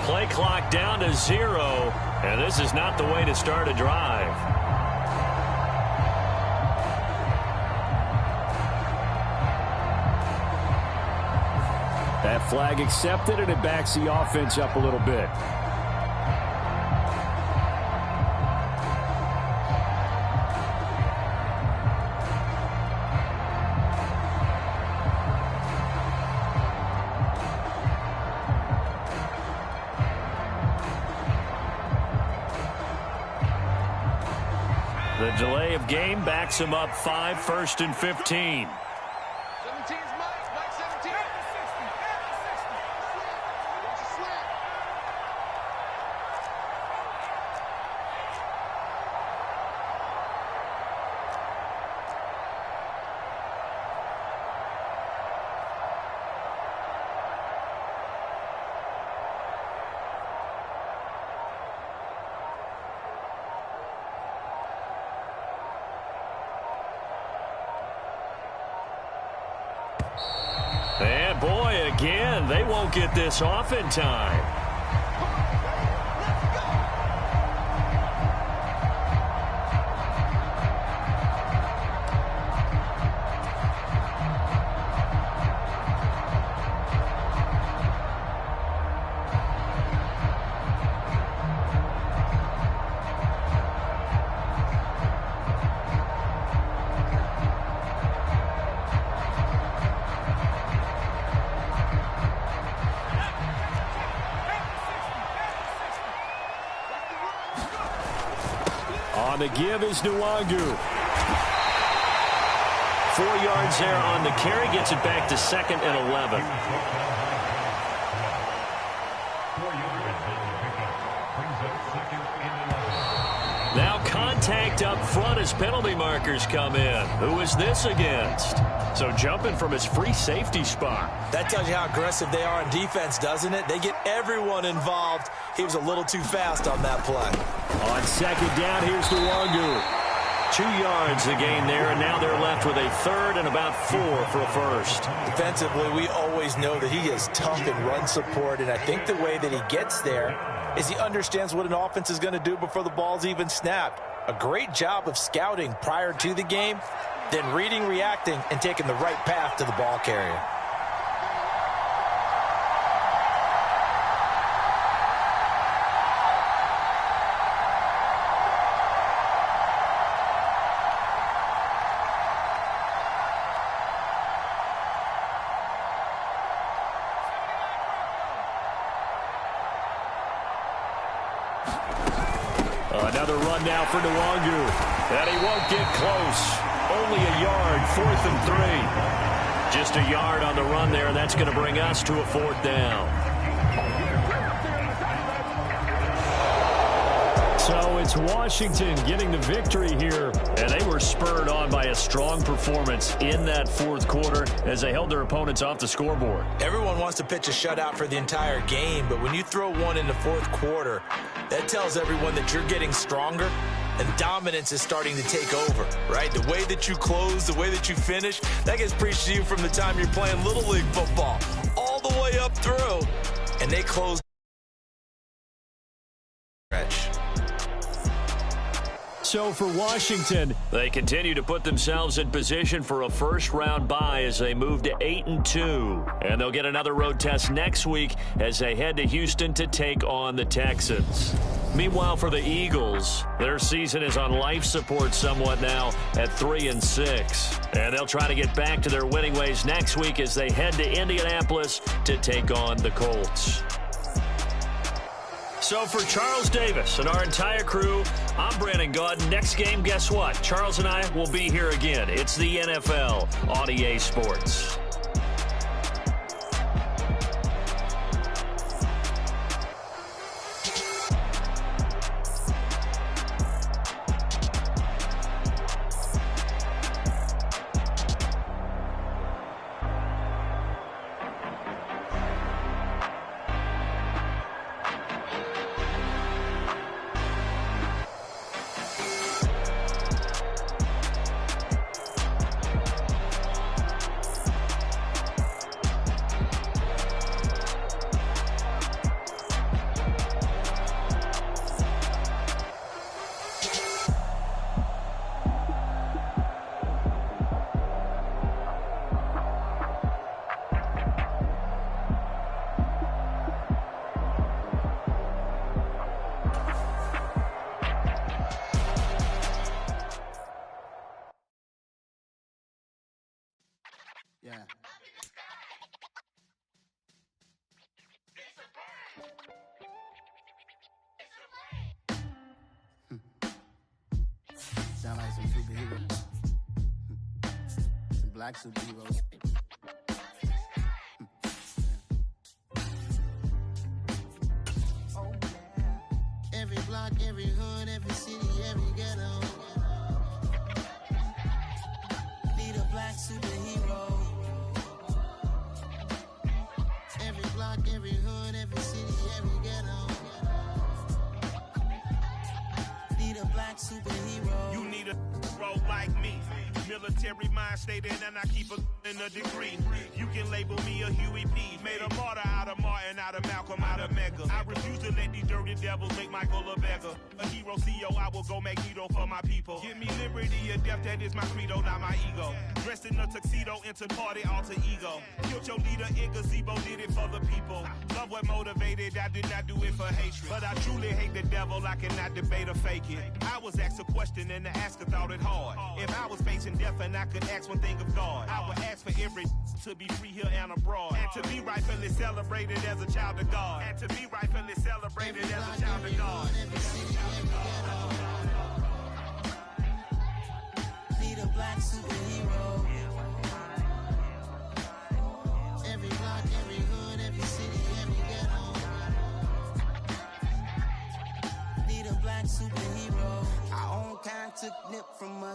Play clock down to 0, and this is not the way to start a drive. That flag accepted, and it backs the offense up a little bit. The delay of game backs him up 5, 1st and 15. 17's Mike 17. And boy, again, they won't get this off in time. On the give is Nwangu. 4 yards there on the carry. Gets it back to 2nd and 11. packed up front as penalty markers come in. Who is this against? So jumping from his free safety spot. That tells you how aggressive they are on defense, doesn't it? They get everyone involved. He was a little too fast on that play. On second down, here's the Wangu. 2 yards the gain there, and now they're left with a third and about 4 for a first. Defensively, we always know that he is tough in run support, and I think the way that he gets there is he understands what an offense is going to do before the ball's even snapped. A great job of scouting prior to the game, then reading, reacting, and taking the right path to the ball carrier. Another run now for Nwangu. And he won't get close. Only a yard, 4th and 3. Just a yard on the run there, and that's going to bring us to a 4th down. So it's Washington getting the victory here, and they were spurred on by a strong performance in that 4th quarter as they held their opponents off the scoreboard. Everyone wants to pitch a shutout for the entire game, but when you throw one in the 4th quarter, that tells everyone that you're getting stronger and dominance is starting to take over, right? The way that you close, the way that you finish, that gets preached to you from the time you're playing Little League football all the way up through, and they close. So for Washington, they continue to put themselves in position for a first-round bye as they move to 8-2. And they'll get another road test next week as they head to Houston to take on the Texans. Meanwhile, for the Eagles, their season is on life support somewhat now at 3-6. And they'll try to get back to their winning ways next week as they head to Indianapolis to take on the Colts. So for Charles Davis and our entire crew, I'm Brandon Gaudin. Next game, guess what? Charles and I will be here again. It's the NFL on EA Sports. Yeah. Sound like some superheroes. Some black superheroes. Oh, yeah. Every block, every hood, every city, every ghetto. Need a black superhero. Every block, every hood, every city, every ghetto. Need a black superhero. You need a role like me. Military mind stated, and I keep in a degree. You can label me a Huey P. Made a martyr out of Martin, out of Malcolm, out of Mega. I refuse to let these dirty devils make Michael a beggar. A hero CEO, I will go Magneto for my people. Give me liberty or death, that is my credo, not my ego. Dressed in a tuxedo, enter party, alter ego. Killed your leader in gazebo, did it for the people. Love what motivated, I did not do it for hatred. But I truly hate the devil, I cannot debate or fake it. I was asked a question and the asker thought it hard. If I was facing death and I could ask one thing of God, I would ask for every to be free here and abroad. And to be rightfully celebrated as a child of God. And to be rightfully celebrated as a child of God. Need a black superhero. Every block, every hood, every city, every ghetto. Need a black superhero. I own kind, took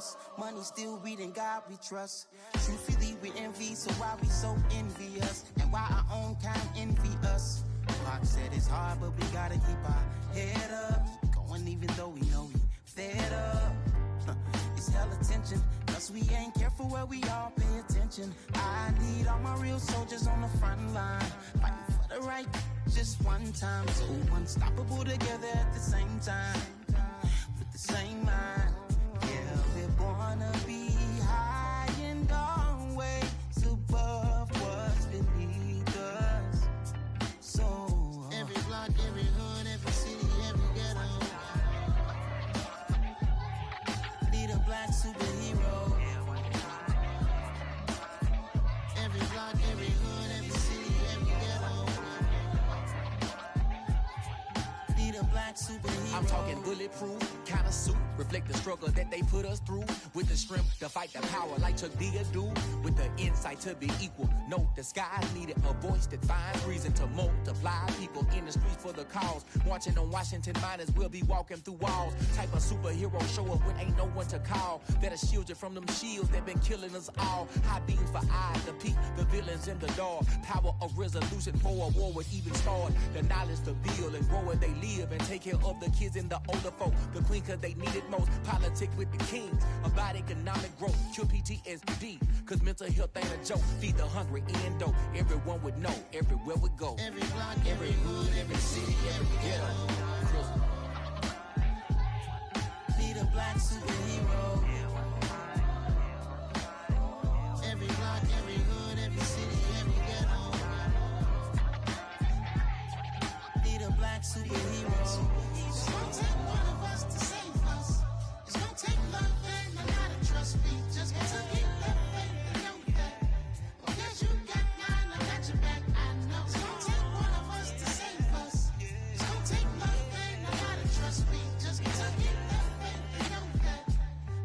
us. Money still reading God we trust. Truthfully we envy, so why we so envious? And why our own kind envy us? Pac said it's hard, but we gotta keep our head up. Going even though we know we fed up. It's hell attention, cause we ain't careful where we all pay attention. I need all my real soldiers on the front line, fighting for the right just one time. So unstoppable together at the same time, with the same mind. Yeah, we're born to be high and always above what's beneath us. So every block, every hood, every city, every ghetto, need a black superhero. every block, every hood, every city, every ghetto, Need a black superhero. I'm talking bulletproof, kind of suit, reflect the struggle that they put us through. With the strength to fight the power like Chuck D do. With the insight to be equal, no disguise needed. A voice that finds reason to multiply. People in the streets for the cause. Marching on Washington miners, we'll be walking through walls. Type of superhero show up when ain't no one to call. That'll shield you from them shields that been killing us all. High beams for eyes, the peak, the villains in the dark. Power of resolution for a war would even start. The knowledge to build and grow where they live and take care of the kids and the older folk. The queen cause they need it most. Politic with the kings. About economic growth. Cure PTSD. Cause mental health ain't a joke. Feed the hungry and dope. Everyone would know. Everywhere we go. every block, every hood, every city, every ghetto. Need a black superhero. Every block, every hood, every city, every ghetto. Need a black superhero. It's gonna take one of us to save us. It's gonna take love and a lot of trust. We just gotta keep that faith and know that. Because you got mine, I got your back, I know. It's gonna take one of us to save us. It's gonna take love and a lot of trust. We just gotta keep that faith and know that.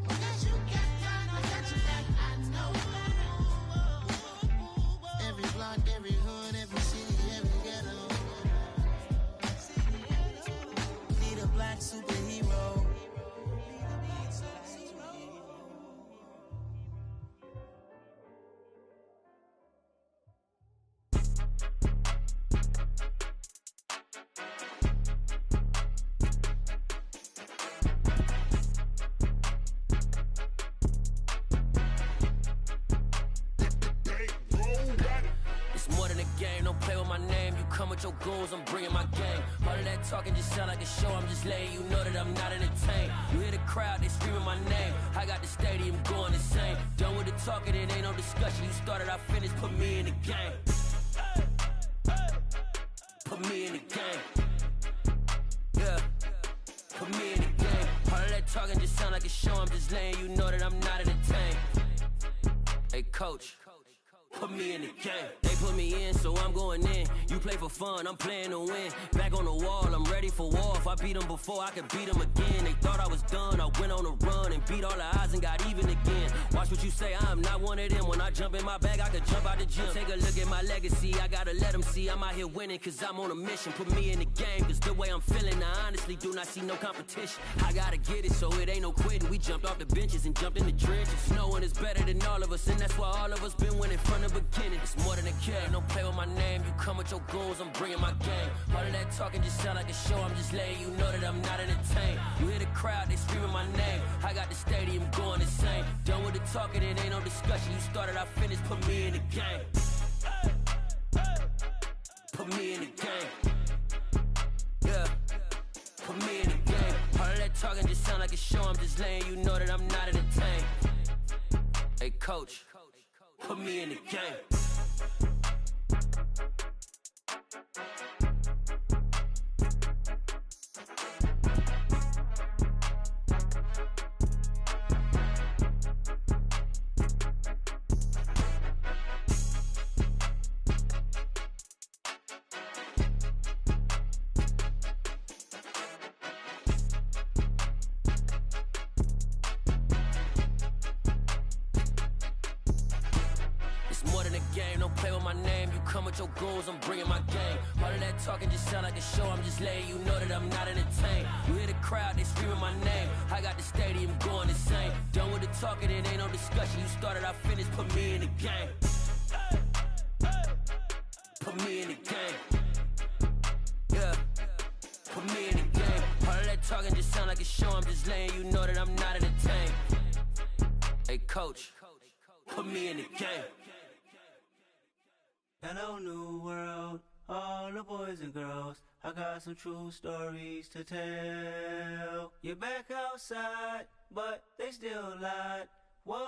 Because you got mine, I got your back, I know. Every block, every hood, every city, every ghetto. Need a black superhero. It's more than a game, don't play with my name. You come with your goons, I'm bringing my gang. All of that talking just sound like a show, I'm just letting you know that I'm not entertained. You hear the crowd, they screaming my name. I got the stadium going insane. Done with the talking, it ain't no discussion. You started, I finished, put me in the game. Put me in the game. Yeah, put me in the game. All of that talking just sound like a show, I'm just letting you know that I'm not entertained. Hey coach, put me in the game. They put me in, so I'm going in. You play for fun, I'm playing to win. Back on the wall, I'm ready for war. If I beat them before, I could beat them again. They thought I was done, I went on a run and beat all the odds and got even again. Watch what you say, I'm not one of them. When I jump in my bag, I could jump out the gym. Take a look at my legacy, I gotta let them see I'm out here winning, cause I'm on a mission. Put me in the game, cause the way I'm feeling, I honestly do not see no competition. I gotta get it, so it ain't no quitting. We jumped off the benches and jumped in the trenches. No one is better than all of us, and that's why all of us been winning from the beginning. It's more than a game, don't play with my name. You come with your goons, I'm bringing my game. All of that talking just sound like a show, I'm just letting you know that I'm not entertained. You hear the crowd, they screaming my name. I got the stadium going insane. Done with the talking, it ain't no discussion. You started, I finished, put me in the game. Put me in the game. Yeah, put me in the game. All of that talking just sound like a show, I'm just letting you know that I'm not entertained. Hey coach, put me in the game. game, don't play with my name. You come with your goons, I'm bringing my game. All of that talking just sound like a show, I'm just letting you know that I'm not entertained. You hear the crowd, they screaming my name. I got the stadium going insane. Done with the talking, it ain't no discussion. You started, I finished, put me in the game. Put me in the game. Yeah, put me in the game. All of that talking just sound like a show, I'm just letting you know that I'm not entertained. Hey coach, put me in the game. Hello new world, all the boys and girls, I got some true stories to tell. You're back outside, but they still lied. Whoa,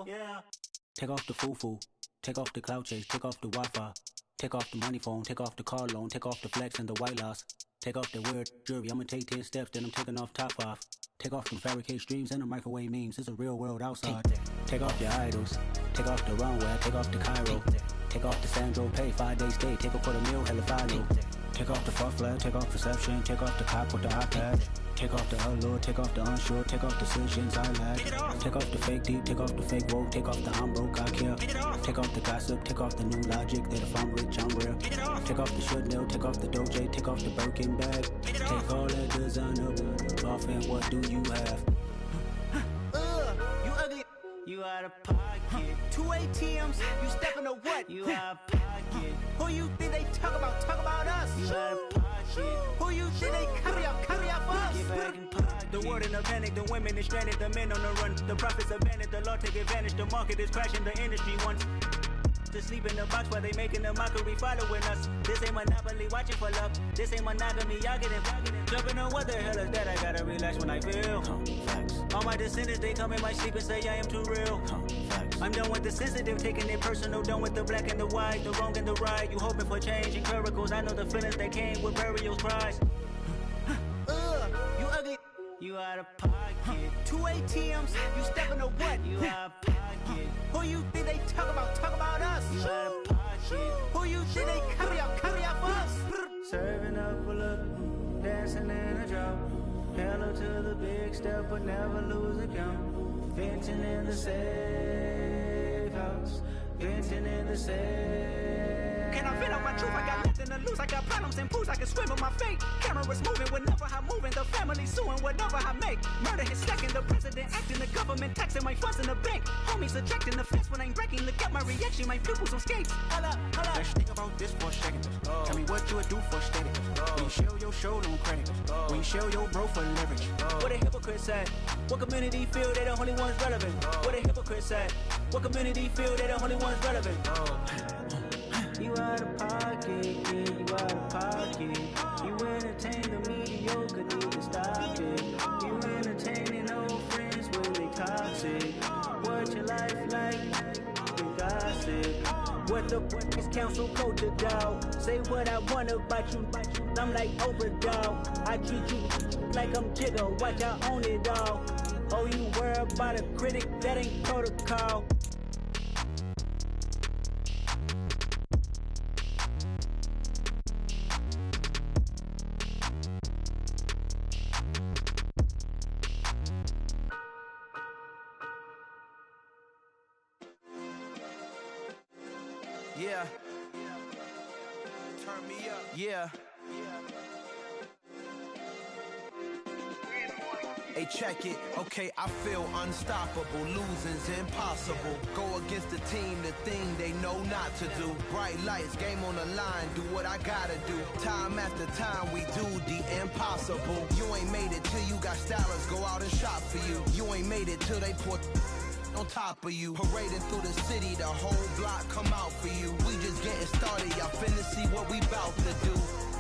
yeah. Take off the foo-foo, take off the cloud chase, take off the Wi-Fi, take off the money phone, take off the car loan, take off the flex and the white loss. Take off the weird jury, I'ma take 10 steps, then I'm taking off top 5. Take off them fabricated streams and the microwave memes, it's a real world outside. Take off your idols, take off the runway, take off the Cairo. Take off the Sandro Pay, 5-day stay, take a quarter meal, hella follow. Take off the far flag, take off perception, take off the cop with the iPad. Take off the allure, take off the unsure, take off decisions I lack. Take off the fake deep, take off the fake woke, take off the I'm broke, I care. Take off the gossip, take off the new logic that if I'm rich, I'm real. Take off the should know, take off the Doja, take off the Birkin bag. Take all that designer off and what do you have? You ugly. You out of pocket. 2 ATMs, you stepping to what? You out of pocket. Who you think they talk about? Talk about us. You out of pocket. Who you think they carry up for us? Get back in pocket. The world in a panic, the women is stranded, the men on the run. The profits abandoned, the law take advantage. The market is crashing, the industry wants to sleep in the box while they making a mockery following us. This ain't monopoly, watching for love. This ain't monogamy, y'all getting jumping on what the hell is that? I gotta relax when I feel. All my descendants, they come in my sleep and say I am too real. I'm done with the sensitive, taking it personal. Done with the black and the white, the wrong and the right. You hoping for change and miracles. I know the feelings that came with burial cries. You ugly. You out of pocket. 2 ATMs, you stepping to what? You out of pocket. Who you think they talk about? Talk about us. You out of pocket. Who you think they carry up for us? Serving up a look, dancing in a drop. Hello to the big step, but never lose a count. Venting in the safe house. Venting in the safe. Can I vent out my truth? I got nothing to lose. I got problems and pools. I can swim with my fate. Cameras moving whenever I'm moving. The family suing whatever I make. Murder is stacking. The president acting. The government taxing my funds in the bank. Homies ejecting the fence when I'm breaking. Look at my reaction. My pupils on skates. Holla, holla. Let's think about this for a second. Tell me what you would do for steady. When you show your show on credit. When you show your bro for leverage. What a hypocrite said. What community feel they the only ones relevant? What a hypocrite said. What community feel they the only ones relevant? You out of pocket, yeah, you out of pocket. You entertain the mediocre, need to stop it. You entertaining old friends when they toxic. What your life like? You gossip. What the is council code to dog? Say what I want about you. I'm like Oprah dog. I treat you like I'm Jigga. Watch I own it all. Oh, you worry about a critic? That ain't protocol. Yeah. Turn me up. Yeah. Hey, check it. Okay, I feel unstoppable. Losing's impossible. Go against the team, the thing they know not to do. Bright lights, game on the line. Do what I gotta do. Time after time, we do the impossible. You ain't made it till you got stylers go out and shop for you. You ain't made it till they put on top of you. Parading through the city, the whole block come out for you. We just getting started, y'all finna see what we bout to do.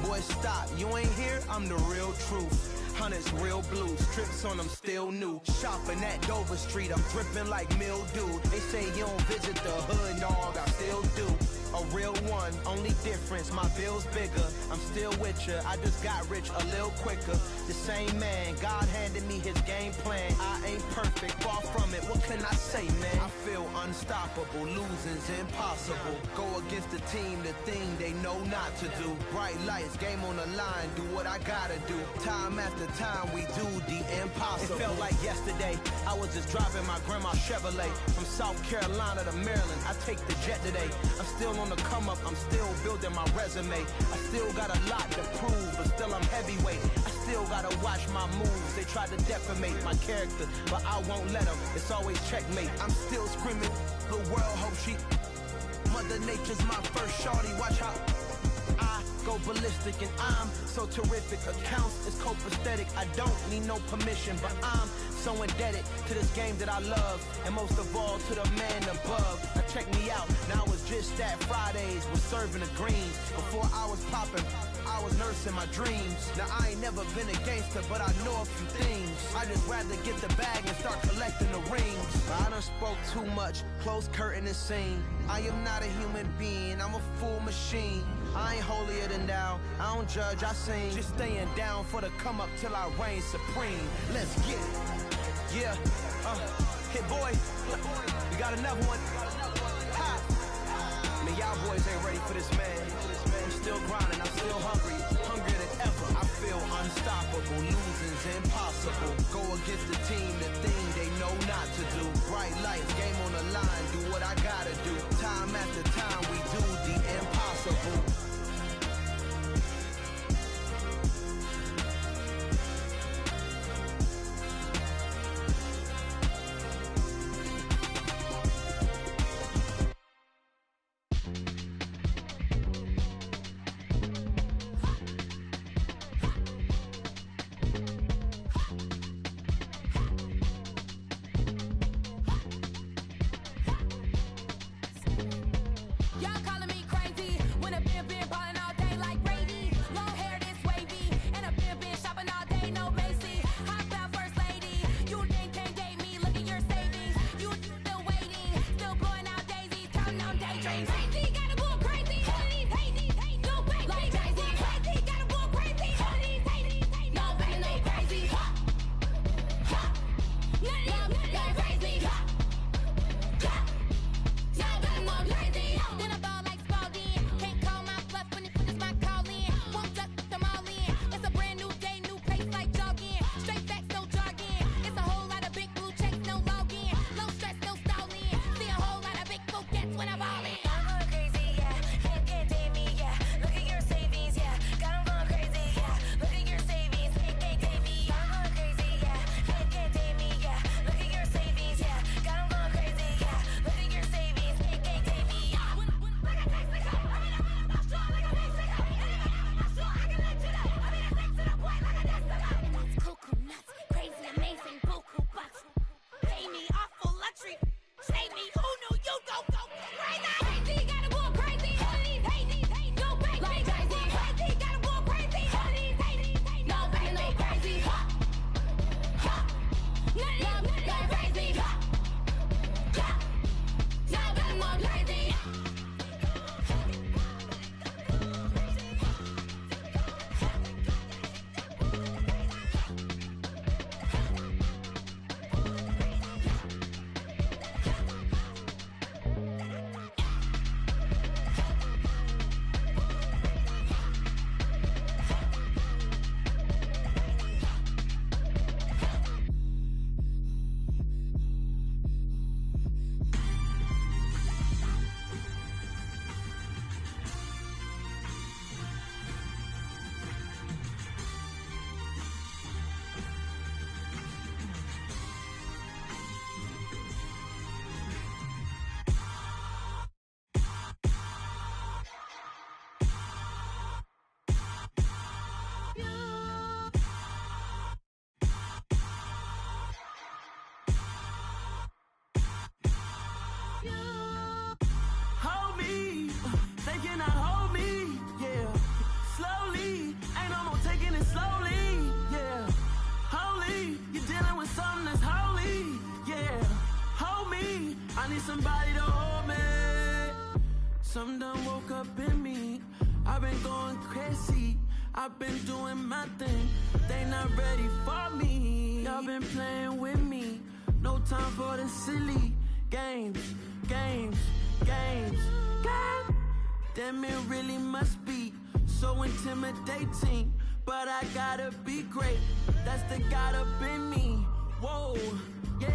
Boy, stop, you ain't here, I'm the real truth. Hunters, real blue, strips on them still new. Shopping at Dover Street, I'm dripping like mildew. They say you don't visit the hood, dog, I still do. A real one, only difference, my bill's bigger. I'm still with ya, I just got rich a little quicker. The same man, God handed me his game plan. I ain't perfect, far from it, what can I say, man? I feel unstoppable. Losing's impossible. Go against the team, the thing they know not to do. Bright lights, game on the line, do what I gotta do. Time after time, we do the impossible. It felt like yesterday, I was just driving my grandma's Chevrolet. From South Carolina to Maryland, I take the jet today. I'm still on the come up, I'm still building my resume. I still got a lot to prove, but still I'm heavyweight. I still gotta watch my moves. They tried to defamate my character, but I won't let them. It's always checkmate. I'm still screaming, the world hope she. Mother Nature's my first shorty. Watch how I go ballistic, and I'm so terrific. Accounts is copacetic. I don't need no permission, but I'm so indebted to this game that I love, and most of all to the man above. Now check me out. Now it's just that Fridays was serving the greens. Before I was popping, I was nursing my dreams. Now I ain't never been a gangster, but I know a few things. I just rather get the bag and start collecting the rings. I done spoke too much, close curtain and scene. I am not a human being, I'm a full machine. I ain't holier than thou, I don't judge, I sing. Just staying down for the come up till I reign supreme. Let's get it. Yeah, hit boy, we got another one. Ha. Man, y'all boys ain't ready for this, man. I'm still grinding, I'm still hungry, hungrier than ever. I feel unstoppable, losing's impossible. Go against the team, the thing they know not to do. Bright lights, game on the line, do what I gotta do. Time after time, we do the impossible. somebody to hold me. Something done woke up in me. I've been going crazy. I've been doing my thing. They not ready for me. Y'all been playing with me. No time for the silly games. games. God damn, it really must be so intimidating. But I gotta be great, that's the God up in me. Whoa, yeah.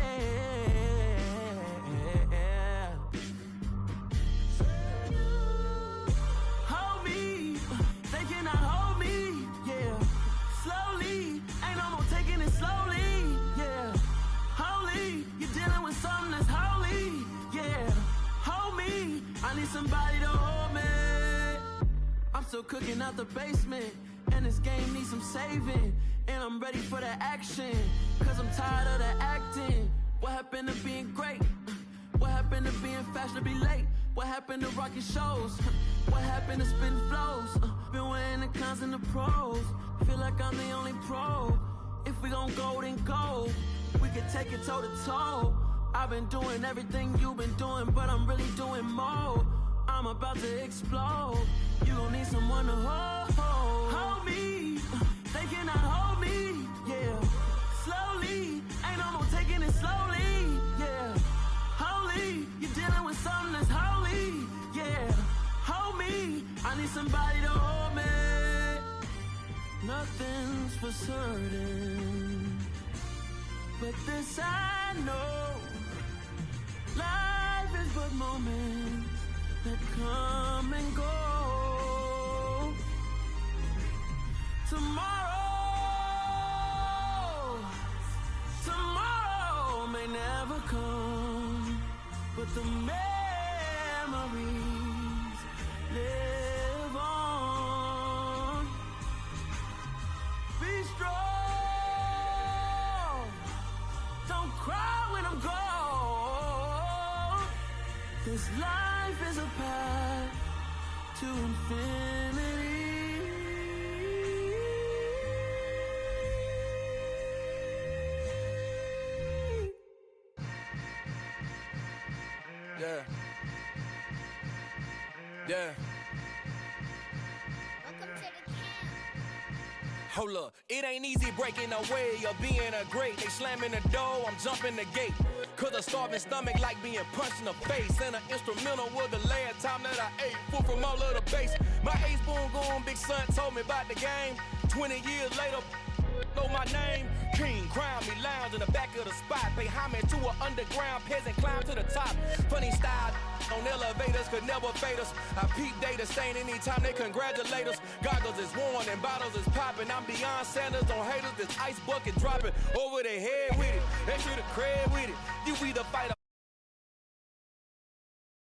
Hold me, they cannot hold me, yeah. Slowly, ain't no more taking it slowly, yeah. Holy, you're dealing with something that's holy, yeah. Hold me, I need somebody to hold me. I'm still cooking out the basement, and this game needs some saving. And I'm ready for the action, cause I'm tired of the acting. What happened to being great? What happened to being fashionably late? What happened to rocking shows? What happened to spitting flows? Been wearing the cons and the pros. Feel like I'm the only pro. If we gon' go, then go. We can take it toe to toe. I've been doing everything you've been doing, but I'm really doing more. I'm about to explode. You gon' need someone to hold me. They cannot hold me, yeah. Slowly, ain't no more taking it slowly, yeah. Holy, you're dealing with something that's holy, yeah. Hold me, I need somebody to hold me. Nothing's for certain, but this I know. Life is but moments that come and go. Tomorrow may never come, but the memories live on. Be strong, don't cry when I'm gone. This life is a path to infinity. Yeah. Hold up, it ain't easy breaking away or being a great. They slamming the door, I'm jumping the gate. Cause a starving stomach like being punched in the face. And an instrumental was the last time that I ate food from all of the bass. My ace boom goon, big son told me about the game. 20 years later, know my name. King, crown me, lounge in the back of the spot. Pay homage to an underground peasant, climb to the top. Funny style on elevators could never fade us. I peep data stain anytime they congratulate us. Goggles is worn and bottles is popping. I'm beyond Sanders on haters, this ice bucket dropping over their head with it. They should have cred with it. You either fight or